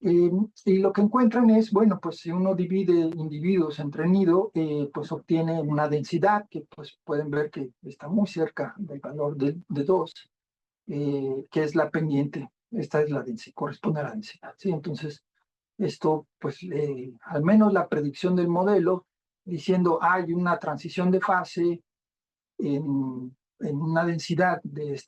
Y lo que encuentran es, bueno, pues si uno divide individuos entre nido, pues obtiene una densidad que pues pueden ver que está muy cerca del valor de 2, que es la pendiente. Esta es la densidad, corresponde a la densidad, ¿sí? Entonces, esto, pues, al menos la predicción del modelo, diciendo hay una transición de fase en una densidad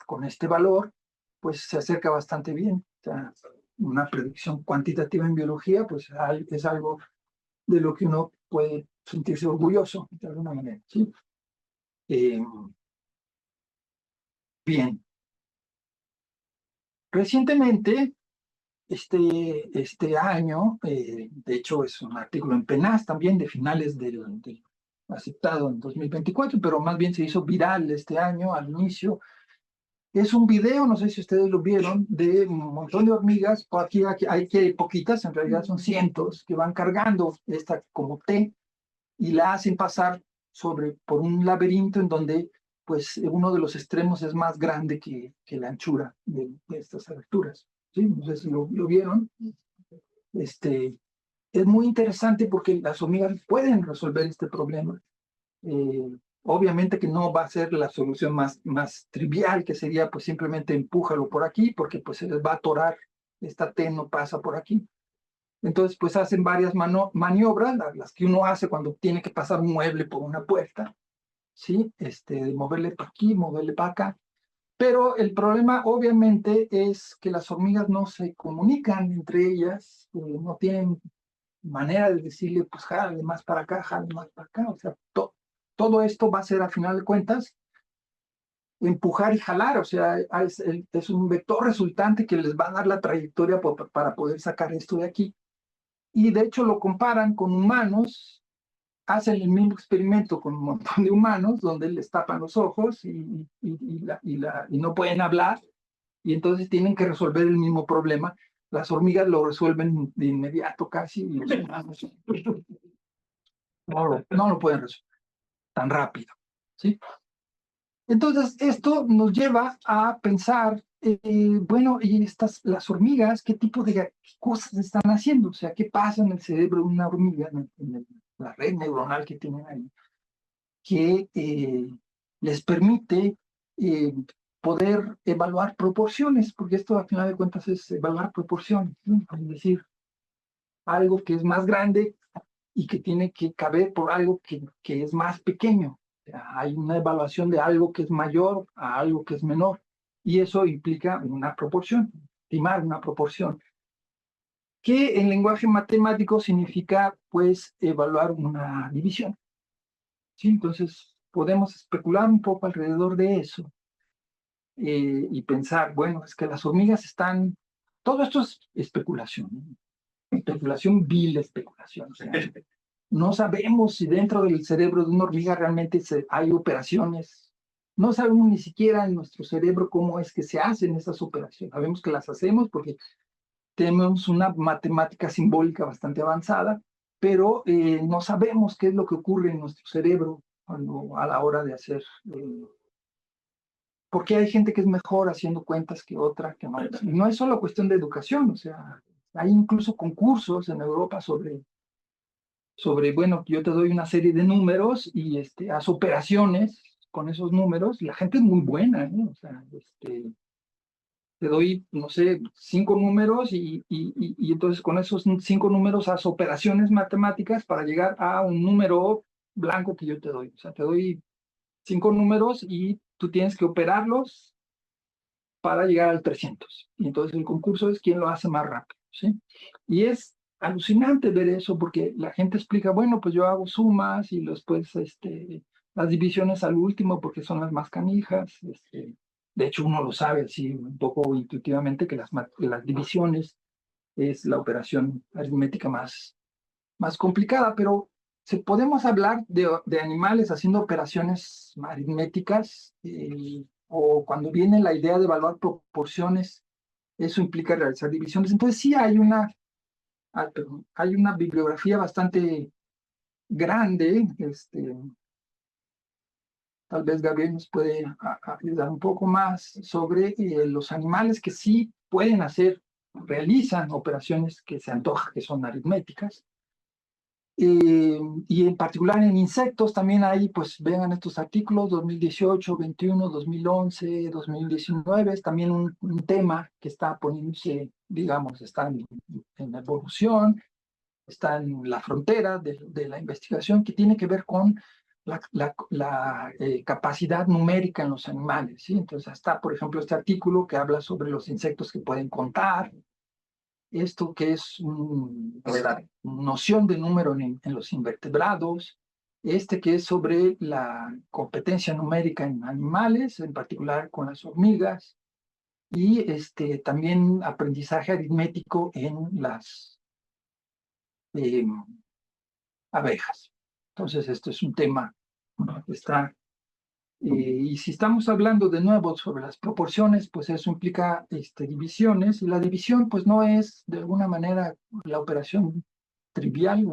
con este valor, pues se acerca bastante bien. O sea, una predicción cuantitativa en biología, pues es algo de lo que uno puede sentirse orgulloso, de alguna manera, ¿sí? Bien. Recientemente, este año, de hecho es un artículo en PNAS también de finales aceptado en 2024, pero más bien se hizo viral este año al inicio. Es un video, no sé si ustedes lo vieron, de un montón de hormigas. Aquí hay que poquitas, en realidad son cientos, que van cargando esta como T y la hacen pasar por un laberinto en donde pues uno de los extremos es más grande que la anchura de estas alturas. ¿Sí? No sé si lo vieron. es muy interesante porque las hormigas pueden resolver este problema. Obviamente que no va a ser la solución más trivial, que sería pues simplemente empújalo por aquí, porque pues se les va a atorar, esta T no pasa por aquí. Entonces pues hacen varias maniobras, las que uno hace cuando tiene que pasar un mueble por una puerta, ¿sí? De moverle para aquí, moverle para acá. Pero el problema obviamente es que las hormigas no se comunican entre ellas, no tienen manera de decirle, pues jale más para acá, jale más para acá. O sea, todo esto va a ser, a final de cuentas, empujar y jalar. O sea, es un vector resultante que les va a dar la trayectoria para poder sacar esto de aquí. Y de hecho lo comparan con humanos, hacen el mismo experimento con un montón de humanos, donde les tapan los ojos y no pueden hablar, y entonces tienen que resolver el mismo problema. Las hormigas lo resuelven de inmediato casi, y los humanos no lo pueden resolver tan rápido, ¿sí? Entonces, esto nos lleva a pensar, bueno, y las hormigas, ¿qué tipo de cosas están haciendo? O sea, ¿qué pasa en el cerebro de una hormiga, la red neuronal que tienen ahí, que les permite eh, poder evaluar proporciones? Porque esto, al final de cuentas, es evaluar proporciones, ¿no? Es decir, algo que es más grande y que tiene que caber por algo que es más pequeño. O sea, hay una evaluación de algo que es mayor a algo que es menor, y eso implica una proporción, estimar una proporción, que en lenguaje matemático significa, pues, evaluar una división, ¿sí? Entonces, podemos especular un poco alrededor de eso, y pensar, bueno, es que las hormigas están... Todo esto es especulación, ¿no? Especulación, vil especulación. O sea, no sabemos si dentro del cerebro de una hormiga realmente hay operaciones. No sabemos ni siquiera en nuestro cerebro cómo es que se hacen esas operaciones. Sabemos que las hacemos porque tenemos una matemática simbólica bastante avanzada, pero no sabemos qué es lo que ocurre en nuestro cerebro a la hora de hacer. Porque hay gente que es mejor haciendo cuentas que otra, que no. Y no es solo cuestión de educación, o sea, hay incluso concursos en Europa bueno, yo te doy una serie de números y haz operaciones con esos números, y la gente es muy buena, ¿eh? O sea, te doy, no sé, 5 números y entonces con esos 5 números haz operaciones matemáticas para llegar a un número blanco que yo te doy. O sea, te doy 5 números y tú tienes que operarlos para llegar al 300. Y entonces el concurso es quién lo hace más rápido, ¿sí? Y es alucinante ver eso porque la gente explica, bueno, pues yo hago sumas y después las divisiones al último porque son las más canijas. De hecho, uno lo sabe así un poco intuitivamente que las divisiones es la operación aritmética más complicada, pero si podemos hablar de animales haciendo operaciones aritméticas, o cuando viene la idea de evaluar proporciones, eso implica realizar divisiones. Entonces sí hay una bibliografía bastante grande. Tal vez Gabriel nos puede ayudar un poco más sobre los animales que sí pueden realizan operaciones que se antoja que son aritméticas. Y en particular en insectos también hay, pues vean estos artículos, 2018, 21, 2011, 2019, es también un tema que está poniéndose, digamos, está en evolución, está en la frontera de la investigación, que tiene que ver con la capacidad numérica en los animales, ¿sí? Entonces está, por ejemplo, este artículo que habla sobre los insectos que pueden contar, esto que es la noción de número en los invertebrados, que es sobre la competencia numérica en animales, en particular con las hormigas, y también aprendizaje aritmético en las eh, abejas. Entonces, esto es un tema que está... y si estamos hablando de nuevo sobre las proporciones, pues eso implica divisiones, y la división pues no es de alguna manera la operación trivial.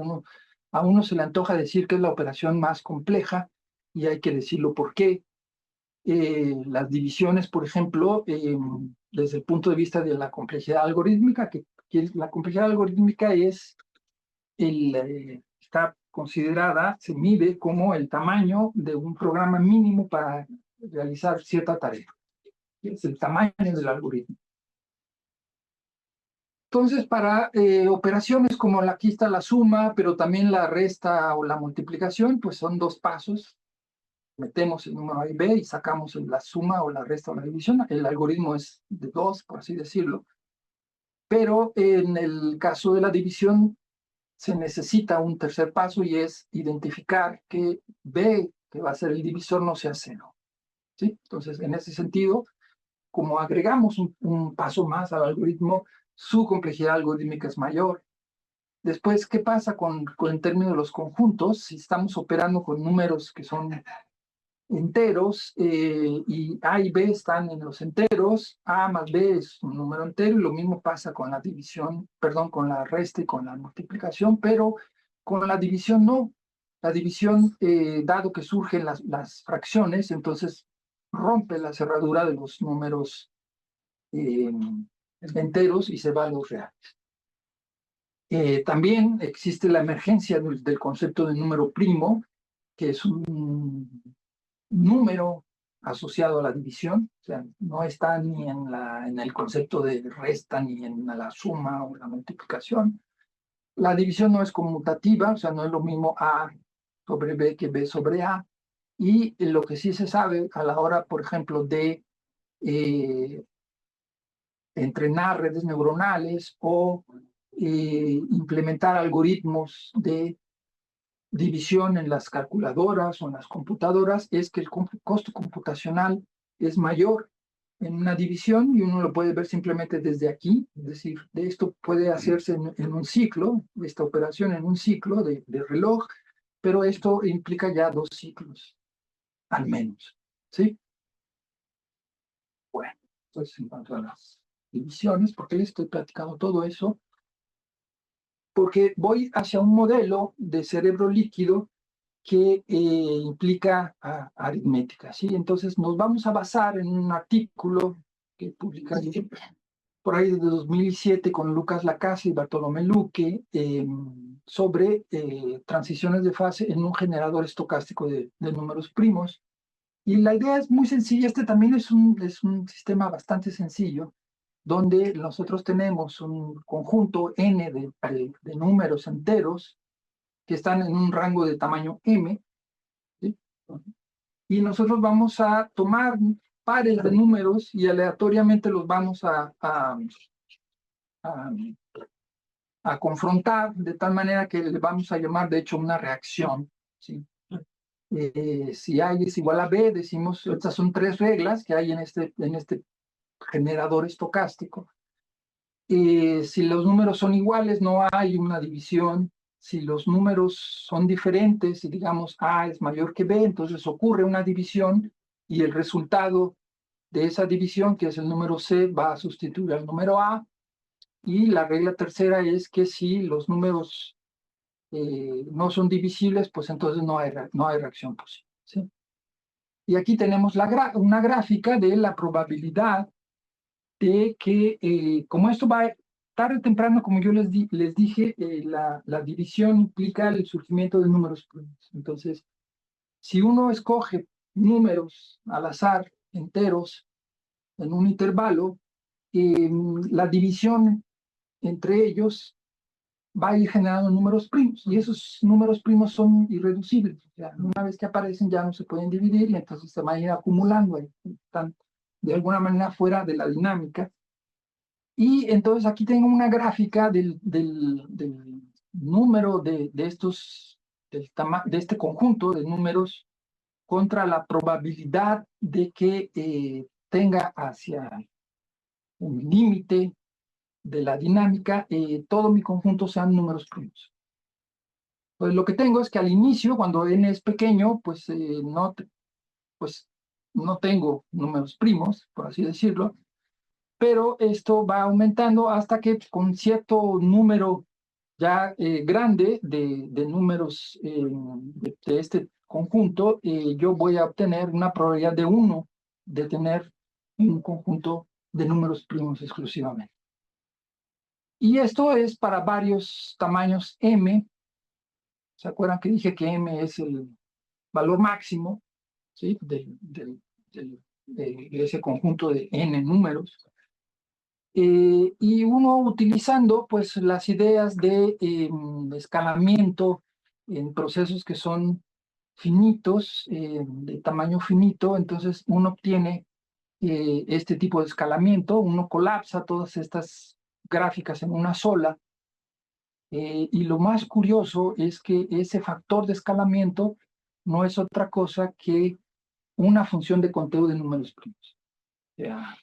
A uno se le antoja decir que es la operación más compleja y hay que decirlo por qué. Las divisiones, por ejemplo, desde el punto de vista de la complejidad algorítmica, que la complejidad algorítmica es está considerada, se mide como el tamaño de un programa mínimo para realizar cierta tarea. Es el tamaño del algoritmo. Entonces, para operaciones como aquí está la suma, pero también la resta o la multiplicación, pues son dos pasos. Metemos el número A y B y sacamos la suma o la resta o la división. El algoritmo es de dos, por así decirlo. Pero en el caso de la división se necesita un tercer paso y es identificar que B, que va a ser el divisor, no sea cero. ¿Sí? Entonces, en ese sentido, como agregamos un paso más al algoritmo, su complejidad algorítmica es mayor. Después, ¿qué pasa en términos de los conjuntos? Si estamos operando con números que son enteros y A y B están en los enteros, A más B es un número entero y lo mismo pasa con la división, perdón, con la resta y con la multiplicación, pero con la división no. La división, dado que surgen las fracciones, entonces rompe la cerradura de los números enteros y se va a los reales. También existe la emergencia del concepto de número primo, que es un número asociado a la división, o sea, no está ni en el concepto de resta, ni en la suma o la multiplicación. La división no es conmutativa, o sea, no es lo mismo A sobre B que B sobre A. Y lo que sí se sabe a la hora, por ejemplo, de entrenar redes neuronales o implementar algoritmos de división en las calculadoras o en las computadoras, es que el costo computacional es mayor en una división y uno lo puede ver simplemente desde aquí, es decir, de esto puede hacerse en un ciclo, esta operación en un ciclo de reloj, pero esto implica ya 2 ciclos, al menos, ¿sí? Bueno, entonces en cuanto a las divisiones, ¿por qué les estoy platicando todo eso? Porque voy hacia un modelo de cerebro líquido que implica aritmética, ¿sí? Entonces nos vamos a basar en un artículo que publicé por ahí de 2007 con Lucas Lacase y Bartolomé Luque sobre transiciones de fase en un generador estocástico de números primos. Y la idea es muy sencilla, este también es un sistema bastante sencillo, donde nosotros tenemos un conjunto n de números enteros que están en un rango de tamaño m, ¿sí? Y nosotros vamos a tomar pares de números y aleatoriamente los vamos a confrontar de tal manera que le vamos a llamar, de hecho, una reacción, ¿sí? Si A es igual a B, decimos, estas son 3 reglas que hay en este generador estocástico. Si los números son iguales, no hay una división. Si los números son diferentes, y digamos A es mayor que B, entonces ocurre una división y el resultado de esa división, que es el número C, va a sustituir al número A. Y la regla tercera es que si los números no son divisibles, pues entonces no hay reacción posible, ¿sí? Y aquí tenemos una gráfica de la probabilidad de que, como esto va tarde o temprano, como yo les dije, la división implica el surgimiento de números primos. Entonces, si uno escoge números al azar, enteros, en un intervalo, la división entre ellos va a ir generando números primos, y esos números primos son irreducibles. O sea, una vez que aparecen ya no se pueden dividir y entonces se van a ir acumulando ahí, están de alguna manera fuera de la dinámica. Y entonces aquí tengo una gráfica del número de este conjunto de números contra la probabilidad de que tenga hacia un límite de la dinámica, todo mi conjunto sean números primos. Pues lo que tengo es que al inicio, cuando n es pequeño, pues no tengo números primos, por así decirlo, pero esto va aumentando hasta que con cierto número ya grande de números de este conjunto, yo voy a obtener una probabilidad de 1 de tener un conjunto de números primos exclusivamente. Y esto es para varios tamaños M. ¿Se acuerdan que dije que M es el valor máximo, ¿sí? De ese conjunto de N números? Y uno utilizando pues las ideas de escalamiento en procesos que son finitos, de tamaño finito, entonces uno obtiene este tipo de escalamiento, uno colapsa todas estas gráficas en una sola, y lo más curioso es que ese factor de escalamiento no es otra cosa que una función de conteo de números primos. O sea,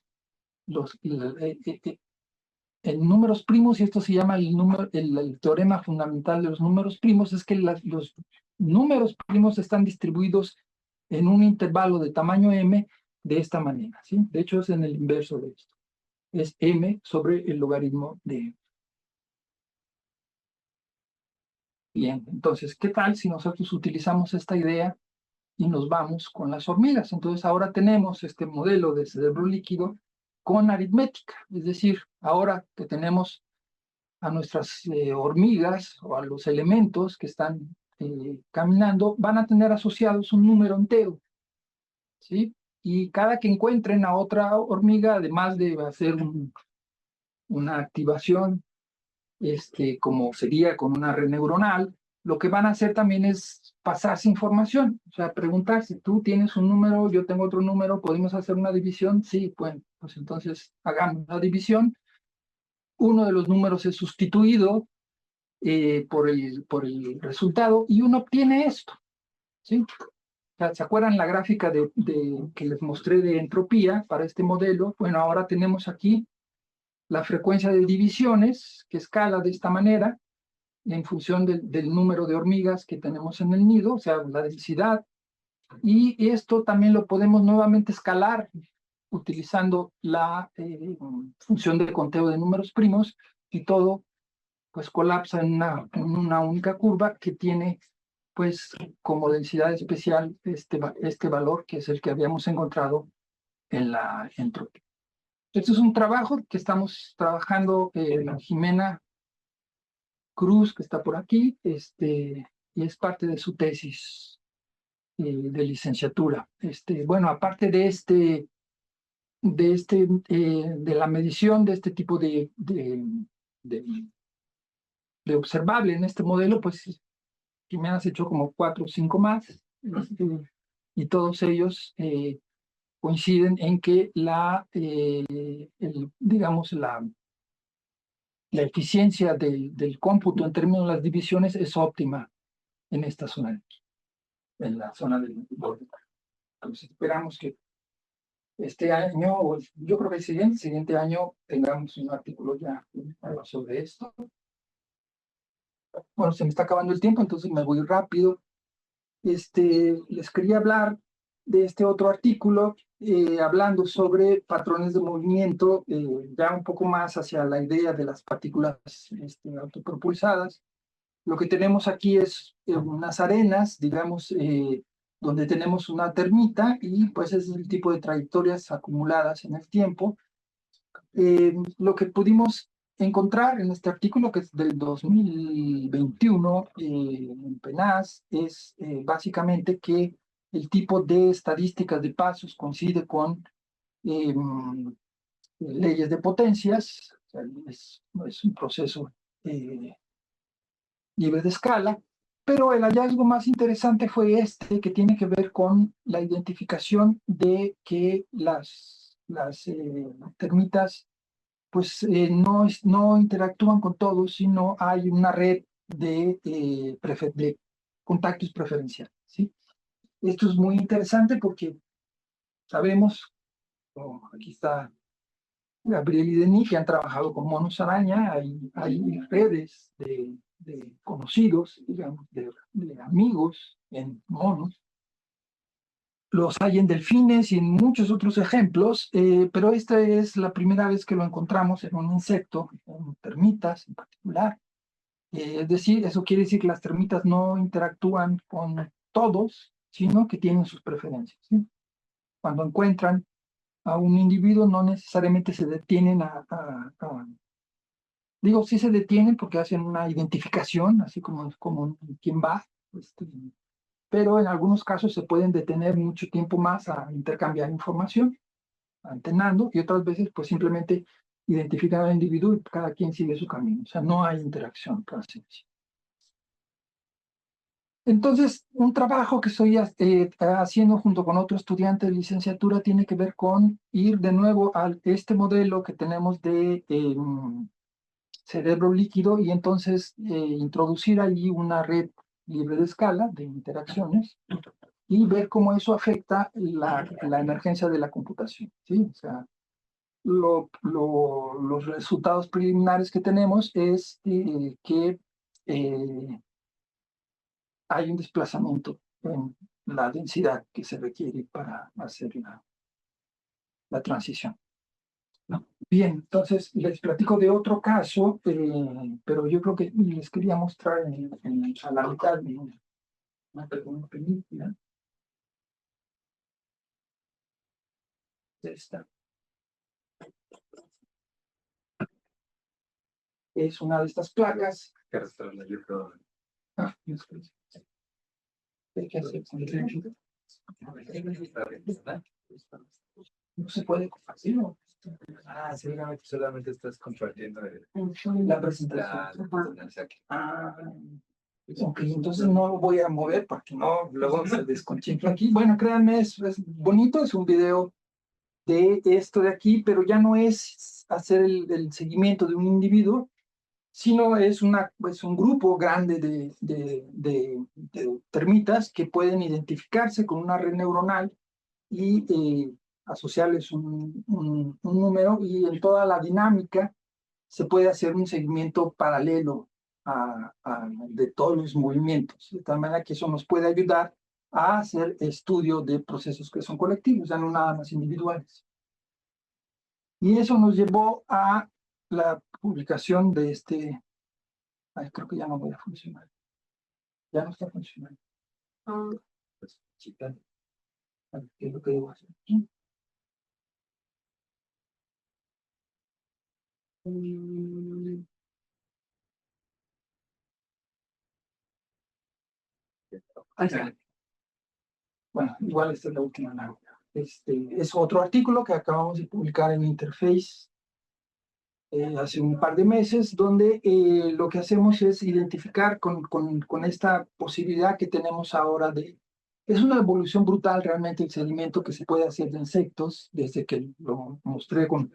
en números primos, y esto se llama el teorema fundamental de los números primos, es que los números primos están distribuidos en un intervalo de tamaño m de esta manera, ¿sí? De hecho, es en el inverso de esto. Es m sobre el logaritmo de m. Bien, entonces, ¿qué tal si nosotros utilizamos esta idea y nos vamos con las hormigas? Entonces, ahora tenemos este modelo de cerebro líquido con aritmética, es decir, ahora que tenemos a nuestras hormigas o a los elementos que están caminando, van a tener asociados un número entero, ¿sí? Y cada que encuentren a otra hormiga, además de hacer una activación, como sería con una red neuronal, lo que van a hacer también es pasarse información, o sea, preguntar si tú tienes un número, yo tengo otro número, ¿podemos hacer una división? Sí, bueno, pues entonces hagamos la división. Uno de los números es sustituido por el resultado y uno obtiene esto, ¿sí? O sea, ¿se acuerdan la gráfica que les mostré de entropía para este modelo? Bueno, ahora tenemos aquí la frecuencia de divisiones que escala de esta manera en función del número de hormigas que tenemos en el nido, o sea, la densidad, y esto también lo podemos nuevamente escalar utilizando la función de conteo de números primos, y todo pues colapsa en una única curva que tiene pues como densidad especial este valor que es el que habíamos encontrado en la entropía. Este es un trabajo que estamos trabajando Jimena Cruz, que está por aquí, y es parte de su tesis de licenciatura. Bueno, aparte de la medición de este tipo de observable en este modelo, pues Jimena has hecho como 4 o 5 más, y todos ellos coinciden en que digamos, la eficiencia del cómputo en términos de las divisiones es óptima en esta zona de aquí, en la zona del borde. Entonces esperamos que este año, o yo creo que el siguiente año, tengamos un artículo ya sobre esto. Bueno, se me está acabando el tiempo, entonces me voy rápido. Les quería hablar de este otro artículo, hablando sobre patrones de movimiento, ya un poco más hacia la idea de las partículas autopropulsadas. Lo que tenemos aquí es unas arenas, digamos, donde tenemos una termita, y pues ese es el tipo de trayectorias acumuladas en el tiempo. Lo que pudimos encontrar en este artículo, que es del 2021 en PNAS, es básicamente que el tipo de estadísticas de pasos coincide con leyes de potencias. O sea, es un proceso libre de escala, pero el hallazgo más interesante fue que tiene que ver con la identificación de que las termitas pues no interactúan con todos, sino hay una red de contactos preferenciales, ¿sí? Esto es muy interesante porque sabemos, aquí está Gabriel y Denis, que han trabajado con monos araña, hay redes de conocidos, digamos, de amigos en monos. Los hay en delfines y en muchos otros ejemplos, pero esta es la primera vez que lo encontramos en un insecto, en termitas en particular. Es decir, eso quiere decir que las termitas no interactúan con todos, sino que tienen sus preferencias, ¿sí? Cuando encuentran a un individuo, no necesariamente se detienen a Digo, sí se detienen porque hacen una identificación, así como quién va, pero en algunos casos se pueden detener mucho tiempo más a intercambiar información, antenando, y otras veces pues simplemente identifican al individuo y cada quien sigue su camino. O sea, no hay interacción, por así decirlo. Entonces, un trabajo que estoy haciendo junto con otro estudiante de licenciatura tiene que ver con ir de nuevo a este modelo que tenemos de cerebro líquido y entonces introducir allí una red libre de escala de interacciones y ver cómo eso afecta la emergencia de la computación, ¿sí? O sea, los resultados preliminares que tenemos es que hay un desplazamiento en la densidad que se requiere para hacer la transición, ¿no? Bien, entonces les platico de otro caso, pero yo creo que les quería mostrar a la mitad de una película. Esta es una de estas placas. Ah, ¿qué hacer con el- No se puede compartir, ¿no? Ah, seguramente solamente estás compartiendo La presentación. Ah, ok, entonces no lo voy a mover para que no luego se desconchifla aquí. Bueno, créanme, es bonito, es un video de esto de aquí, pero ya no es hacer el seguimiento de un individuo, sino es un grupo grande de termitas que pueden identificarse con una red neuronal y asociarles un número, y en toda la dinámica se puede hacer un seguimiento paralelo de todos los movimientos, de tal manera que eso nos puede ayudar a hacer estudio de procesos que son colectivos, ya no nada más individuales. Y eso nos llevó a la publicación de este. Ay, creo que ya no voy a funcionar. Ya no está funcionando. Pues, chica, a ver, ¿qué es lo que debo hacer aquí? Ahí está. Bueno, igual esta es la última lámina. Es otro artículo que acabamos de publicar en Interface hace un par de meses, donde lo que hacemos es identificar con esta posibilidad que tenemos ahora de... Es una evolución brutal realmente el seguimiento que se puede hacer de insectos, desde que lo mostré con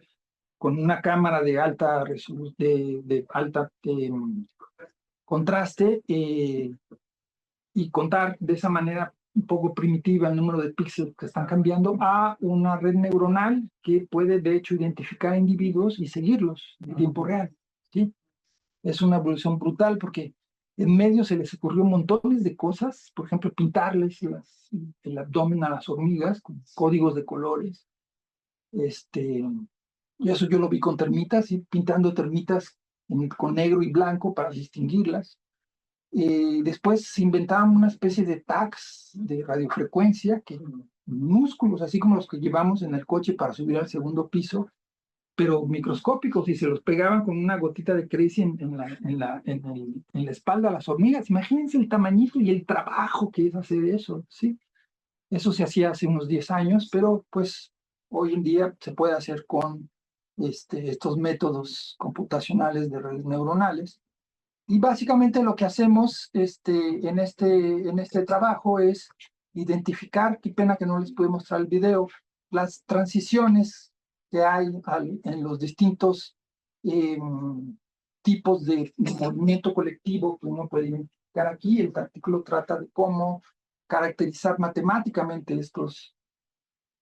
una cámara de alta contraste y contar de esa manera un poco primitiva el número de píxeles que están cambiando a una red neuronal que puede de hecho identificar individuos y seguirlos en tiempo real, ¿sí? Es una evolución brutal porque en medio se les ocurrió montones de cosas, por ejemplo, pintarles el abdomen a las hormigas con códigos de colores. Y eso yo lo vi con termitas, ¿sí? Pintando termitas con negro y blanco para distinguirlas. Después se inventaban una especie de tags de radiofrecuencia, que minúsculos, así como los que llevamos en el coche para subir al segundo piso, pero microscópicos, y se los pegaban con una gotita de Crazy en la espalda a las hormigas. Imagínense el tamañito y el trabajo que es hacer eso, ¿sí? Eso se hacía hace unos 10 años, pero pues hoy en día se puede hacer con estos métodos computacionales de redes neuronales. Y básicamente lo que hacemos en este trabajo es identificar, qué pena que no les pude mostrar el video, las transiciones que hay en los distintos tipos de movimiento colectivo que uno puede identificar aquí. El artículo trata de cómo caracterizar matemáticamente estos.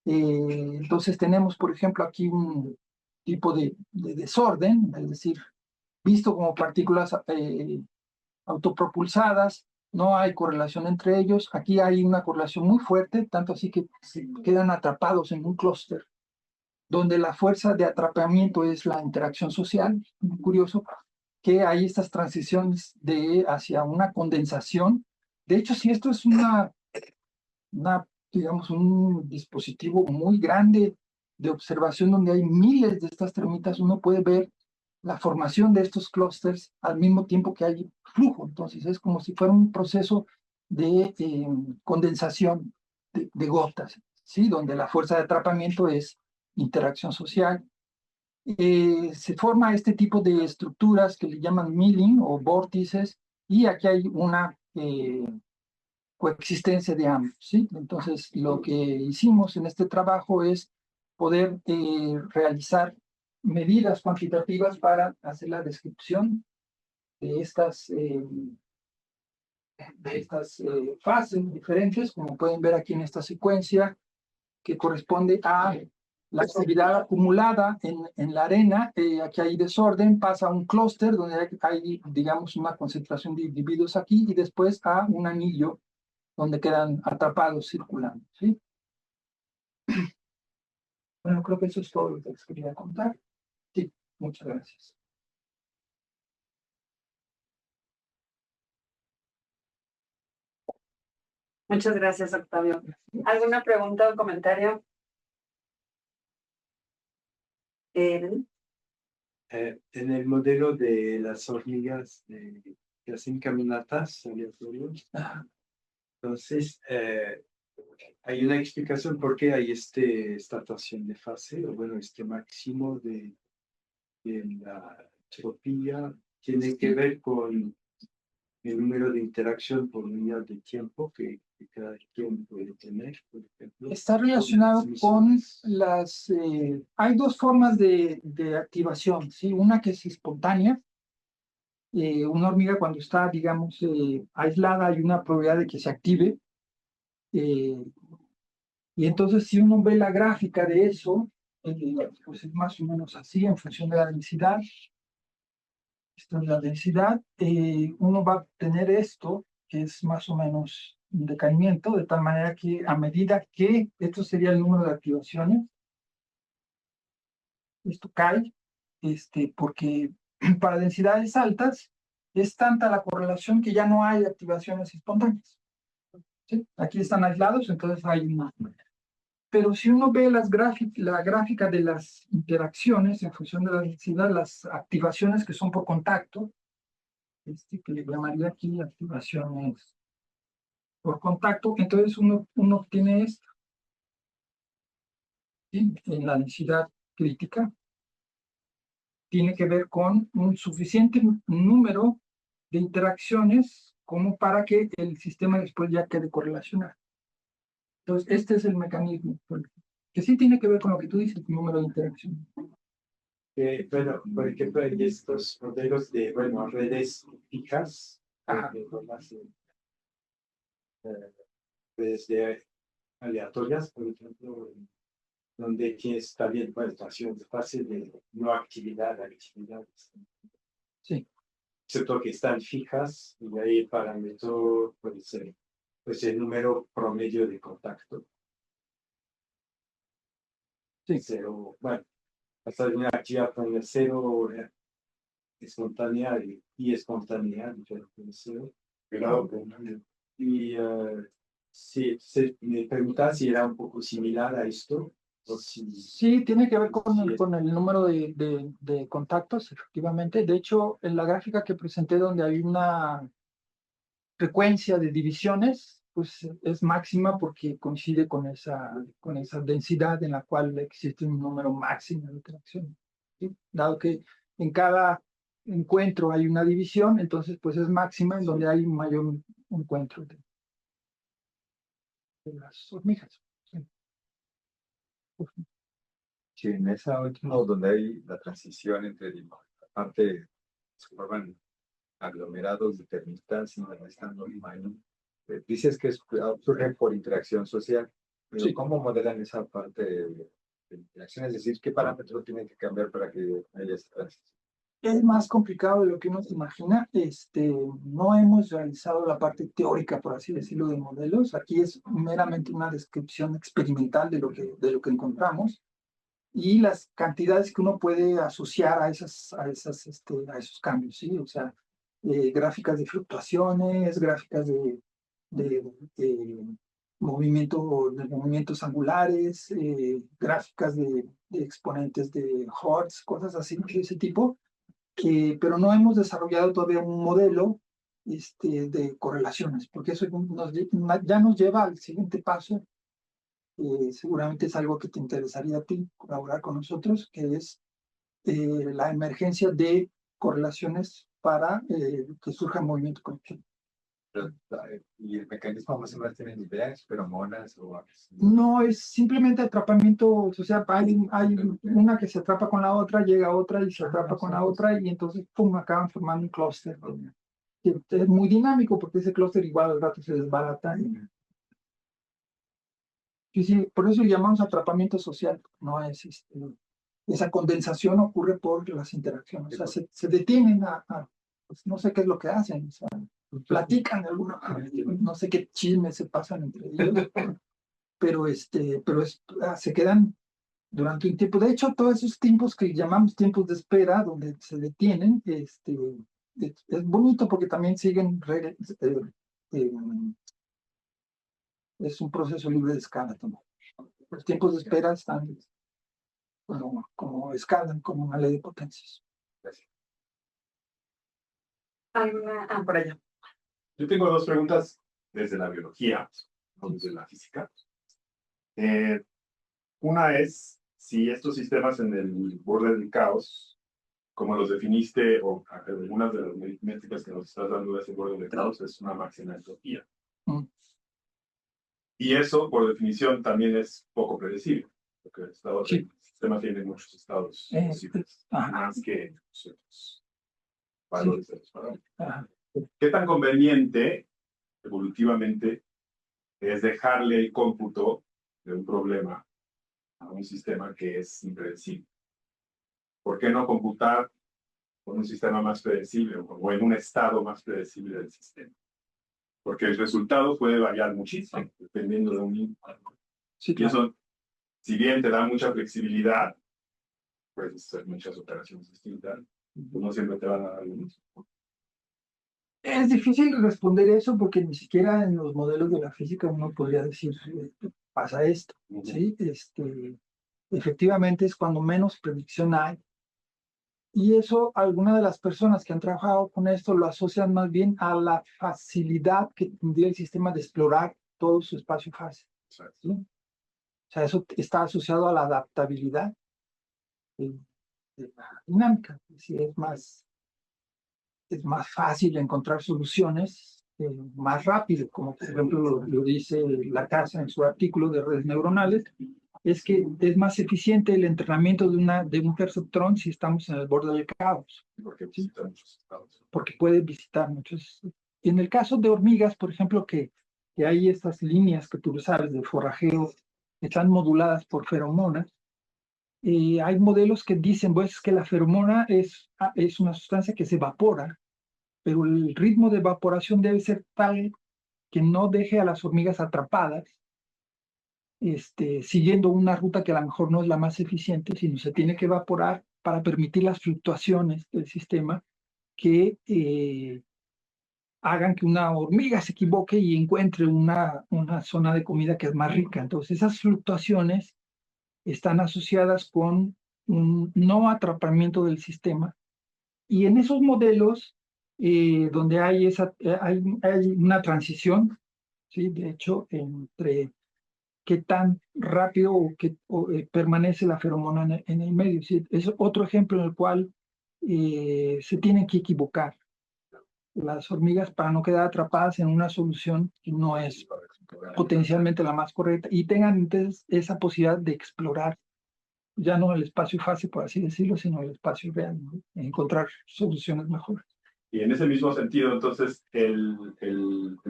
Entonces tenemos, por ejemplo, aquí un tipo de desorden, es decir, visto como partículas autopropulsadas, no hay correlación entre ellos. Aquí hay una correlación muy fuerte, tanto así que se quedan atrapados en un clúster, donde la fuerza de atrapamiento es la interacción social. Muy curioso que hay estas transiciones hacia una condensación. De hecho, si esto es digamos, un dispositivo muy grande de observación donde hay miles de estas termitas, uno puede ver la formación de estos clústeres al mismo tiempo que hay flujo. Entonces es como si fuera un proceso de condensación de gotas, ¿sí? Donde la fuerza de atrapamiento es interacción social. Se forma este tipo de estructuras que le llaman milling o vórtices, y aquí hay una coexistencia de ambos, ¿sí? Entonces, lo que hicimos en este trabajo es poder realizar medidas cuantitativas para hacer la descripción de estas fases diferentes, como pueden ver aquí en esta secuencia, que corresponde a la actividad acumulada en la arena. Aquí hay desorden, pasa a un clúster donde hay, digamos, una concentración de individuos aquí, y después a un anillo donde quedan atrapados circulando, ¿sí? Bueno, creo que eso es todo lo que les quería contar. Sí, muchas gracias. Muchas gracias, Octavio. ¿Alguna pregunta o comentario? Evelyn. En el modelo de las hormigas que hacen caminatas aleatorias, entonces hay una explicación por qué hay esta rotación de fase, o bueno, este máximo de la entropía tiene que ver con el número de interacción por unidad de tiempo que cada quien puede tener, por ejemplo. Está relacionado con las... hay dos formas de activación, ¿sí? Una que es espontánea. Una hormiga cuando está, digamos, aislada, hay una probabilidad de que se active. Y entonces, si uno ve la gráfica de eso, pues es más o menos así en función de la densidad. Esta es la densidad. Uno va a tener esto, que es más o menos un decaimiento, de tal manera que a medida que esto sería el número de activaciones, esto cae, porque para densidades altas es tanta la correlación que ya no hay activaciones espontáneas, ¿sí? Aquí están aislados, entonces hay una. Pero si uno ve la gráfica de las interacciones en función de la densidad, las activaciones que son por contacto, que le llamaría aquí activaciones por contacto, entonces uno obtiene esto, ¿sí? En la densidad crítica tiene que ver con un suficiente número de interacciones como para que el sistema después ya quede correlacionado. Entonces, este es el mecanismo, que sí tiene que ver con lo que tú dices, el número de interacciones. Bueno, por ejemplo, hay estos modelos de, bueno, redes fijas, redes aleatorias, por ejemplo, donde tienes también estación de fase de no actividad a actividad. Sí. Excepto que están fijas, y ahí el parámetro puede ser pues, el número promedio de contacto. Sí. Cero, bueno, hasta una actividad con el cero espontánea y espontánea, cero. Pero, y sí, me preguntaba si era un poco similar a esto. O si, sí, tiene que ver con el número de contactos, efectivamente. De hecho, en la gráfica que presenté donde hay una frecuencia de divisiones, pues es máxima porque coincide con esa densidad en la cual existe un número máximo de interacciones, ¿sí? Dado que en cada encuentro hay una división, entonces pues es máxima en donde hay un mayor encuentro de las hormigas. ¿Sí? Sí, en esa última donde hay la transición entre la parte se forman aglomerados de termitas y donde están los humanos. Dices que surge por interacción social, pero Sí. ¿cómo modelan esa parte de interacción? Es decir, ¿qué parámetros tienen que cambiar para que haya esa transición? Es más complicado de lo que uno se imagina. No hemos realizado la parte teórica, por así decirlo, de modelos. Aquí es meramente una descripción experimental de lo que encontramos y las cantidades que uno puede asociar a esos cambios, ¿sí? O sea, gráficas de fluctuaciones, gráficas de movimientos angulares, gráficas de exponentes de Hertz, cosas así de ese tipo. pero no hemos desarrollado todavía un modelo de correlaciones, porque eso ya nos lleva al siguiente paso. Seguramente es algo que te interesaría a ti colaborar con nosotros, que es la emergencia de correlaciones para que surja movimiento conectivo. Y el mecanismo más o menos tiene ideas, feromonas o No, es simplemente atrapamiento, o sea, hay una que se atrapa con la otra, llega otra y se atrapa con la otra, y entonces, pum, acaban formando un clúster. Es muy dinámico porque ese clúster igual al rato se desbarata. Y sí, por eso llamamos atrapamiento social, no es esa condensación ocurre por las interacciones, o sea, se detienen pues no sé qué es lo que hacen, o sea, platican de alguna manera, no sé qué chismes se pasan entre ellos, pero se quedan durante un tiempo. De hecho, todos esos tiempos que llamamos tiempos de espera, donde se detienen, es bonito porque también siguen es un proceso libre de escala también. Los tiempos de espera están como escalan como una ley de potencias. Por allá. Yo tengo dos preguntas desde la biología, no desde la física. Una es si estos sistemas en el borde del caos, como los definiste, o algunas de las métricas que nos estás dando de ese borde del caos, es una máxima entropía. Y eso, por definición, también es poco predecible, porque el sistema tiene muchos estados posibles, más que ciertos valores de los parámetros. ¿Qué tan conveniente, evolutivamente, es dejarle el cómputo de un problema a un sistema que es impredecible? ¿Por qué no computar con un sistema más predecible o en un estado más predecible del sistema? Porque el resultado puede variar muchísimo dependiendo de un input. Sí, y eso, si bien te da mucha flexibilidad, puedes hacer muchas operaciones distintas, pues no siempre te van a dar lo mismo. Es difícil responder eso porque ni siquiera en los modelos de la física uno podría decir pasa esto, ¿sí? Efectivamente es cuando menos predicción hay. Y eso, algunas de las personas que han trabajado con esto lo asocian más bien a la facilidad que tendría el sistema de explorar todo su espacio-fase. ¿Sí? O sea, eso está asociado a la adaptabilidad de la dinámica. Es decir, es más fácil encontrar soluciones más rápido, como por ejemplo lo dice Lacaze en su artículo de redes neuronales, es que es más eficiente el entrenamiento de un perceptrón si estamos en el borde del caos. Porque visita muchos estados. Porque puede visitar muchos. En el caso de hormigas, por ejemplo, que hay estas líneas que tú sabes de forrajeo, que están moduladas por feromonas, hay modelos que dicen pues, que la feromona es una sustancia que se evapora, pero el ritmo de evaporación debe ser tal que no deje a las hormigas atrapadas, siguiendo una ruta que a lo mejor no es la más eficiente, sino se tiene que evaporar para permitir las fluctuaciones del sistema que hagan que una hormiga se equivoque y encuentre una zona de comida que es más rica. Entonces, esas fluctuaciones están asociadas con un no atrapamiento del sistema. Y en esos modelos, donde hay una transición, ¿sí? De hecho, entre qué tan rápido permanece la feromona en el medio. ¿Sí? Es otro ejemplo en el cual se tienen que equivocar las hormigas para no quedar atrapadas en una solución que no es potencialmente la más correcta y tengan entonces esa posibilidad de explorar ya no el espacio fase, por así decirlo, sino el espacio real, ¿no? Encontrar soluciones mejores. Y en ese mismo sentido, entonces, el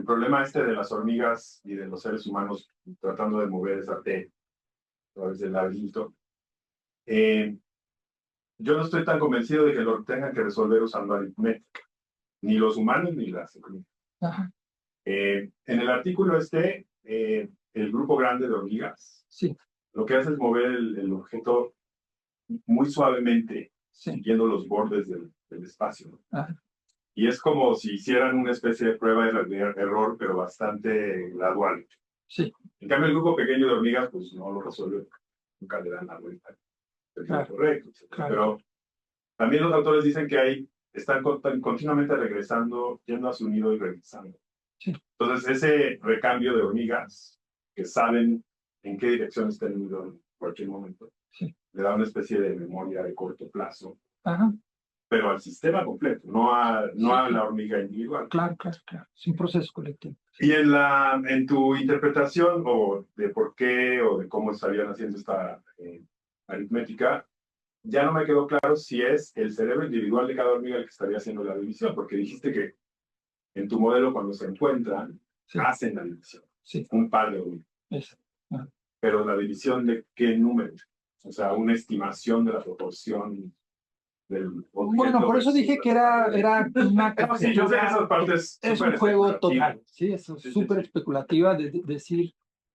problema este de las hormigas y de los seres humanos tratando de mover esa T a través del laberinto, yo no estoy tan convencido de que lo tengan que resolver usando aritmética, ni los humanos ni las hormigas. En el artículo el grupo grande de hormigas, sí, lo que hace es mover el objeto muy suavemente, sí, siguiendo los bordes del espacio. Ajá. Y es como si hicieran una especie de prueba de error, pero bastante gradual. Sí. En cambio, el grupo pequeño de hormigas, pues no lo resuelve, nunca le dan la vuelta. Claro. Correcto. Claro. Pero También los autores dicen que están continuamente regresando, yendo a su nido y regresando. Sí. Entonces, ese recambio de hormigas que saben en qué dirección está el nido en cualquier momento, sí, le da una especie de memoria de corto plazo, ajá, pero al sistema completo, no a la hormiga individual. claro, claro, claro. Es un proceso colectivo. Y en tu interpretación o de por qué o de cómo estarían haciendo esta aritmética, ya no me quedó claro si es el cerebro individual de cada hormiga el que estaría haciendo la división, porque dijiste que en tu modelo cuando se encuentran, Sí. hacen la división. Sí. Un par de hormigas. Eso. Ajá. Pero la división de qué número, o sea, una estimación de la proporción del objeto. Bueno, por eso dije que era una Sí, yo sé que esas partes es un juego total, sí, es súper especulativa de decir,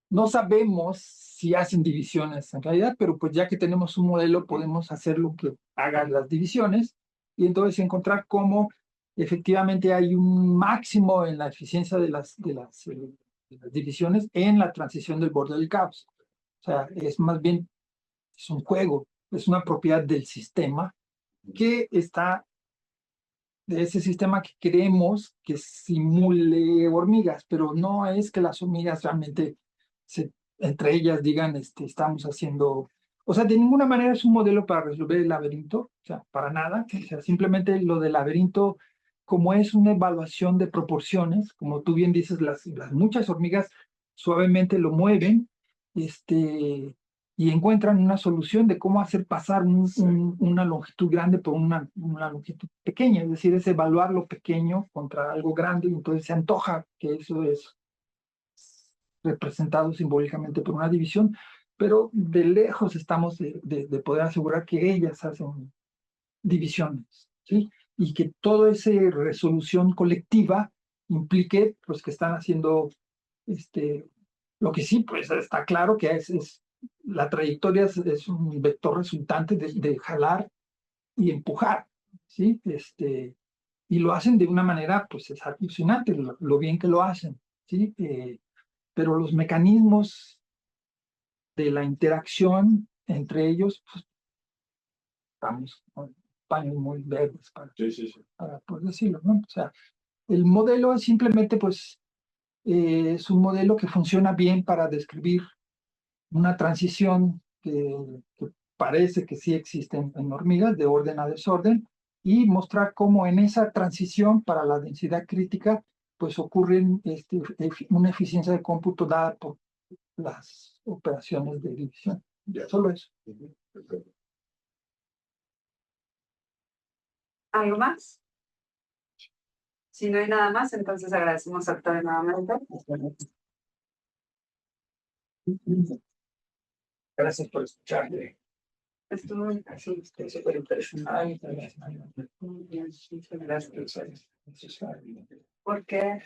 no sabemos si hacen divisiones en realidad, pero pues ya que tenemos un modelo podemos hacer lo que haga las divisiones y entonces encontrar cómo efectivamente hay un máximo en la eficiencia de las divisiones en la transición del borde del caos. O sea, es más bien, es un juego, es una propiedad del sistema que está de ese sistema que queremos que simule hormigas, pero no es que las hormigas realmente entre ellas digan, estamos haciendo, o sea, de ninguna manera es un modelo para resolver el laberinto, o sea, para nada, o sea, simplemente lo del laberinto, como es una evaluación de proporciones, como tú bien dices, las muchas hormigas suavemente lo mueven, y encuentran una solución de cómo hacer pasar una longitud grande por una longitud pequeña, es decir, es evaluar lo pequeño contra algo grande y entonces se antoja que eso es representado simbólicamente por una división, pero de lejos estamos de poder asegurar que ellas hacen divisiones, ¿sí? Y que toda esa resolución colectiva implique pues que están haciendo lo que sí, pues está claro que es la trayectoria es un vector resultante de jalar y empujar, ¿sí? Y lo hacen de una manera, pues es alucinante lo bien que lo hacen, ¿sí? Pero los mecanismos de la interacción entre ellos, pues estamos con paños muy verdes para poder decirlo, ¿no? O sea, el modelo es simplemente, pues, es un modelo que funciona bien para describir una transición que parece que sí existe en hormigas, de orden a desorden, y mostrar cómo en esa transición para la densidad crítica, pues ocurren una eficiencia de cómputo dada por las operaciones de división. Solo eso. ¿Algo más? Si no hay nada más, entonces agradecemos a Octavio nuevamente. Gracias por escucharme. Estuvo Súper interesante. muy bien, muchas gracias. ¿Por qué?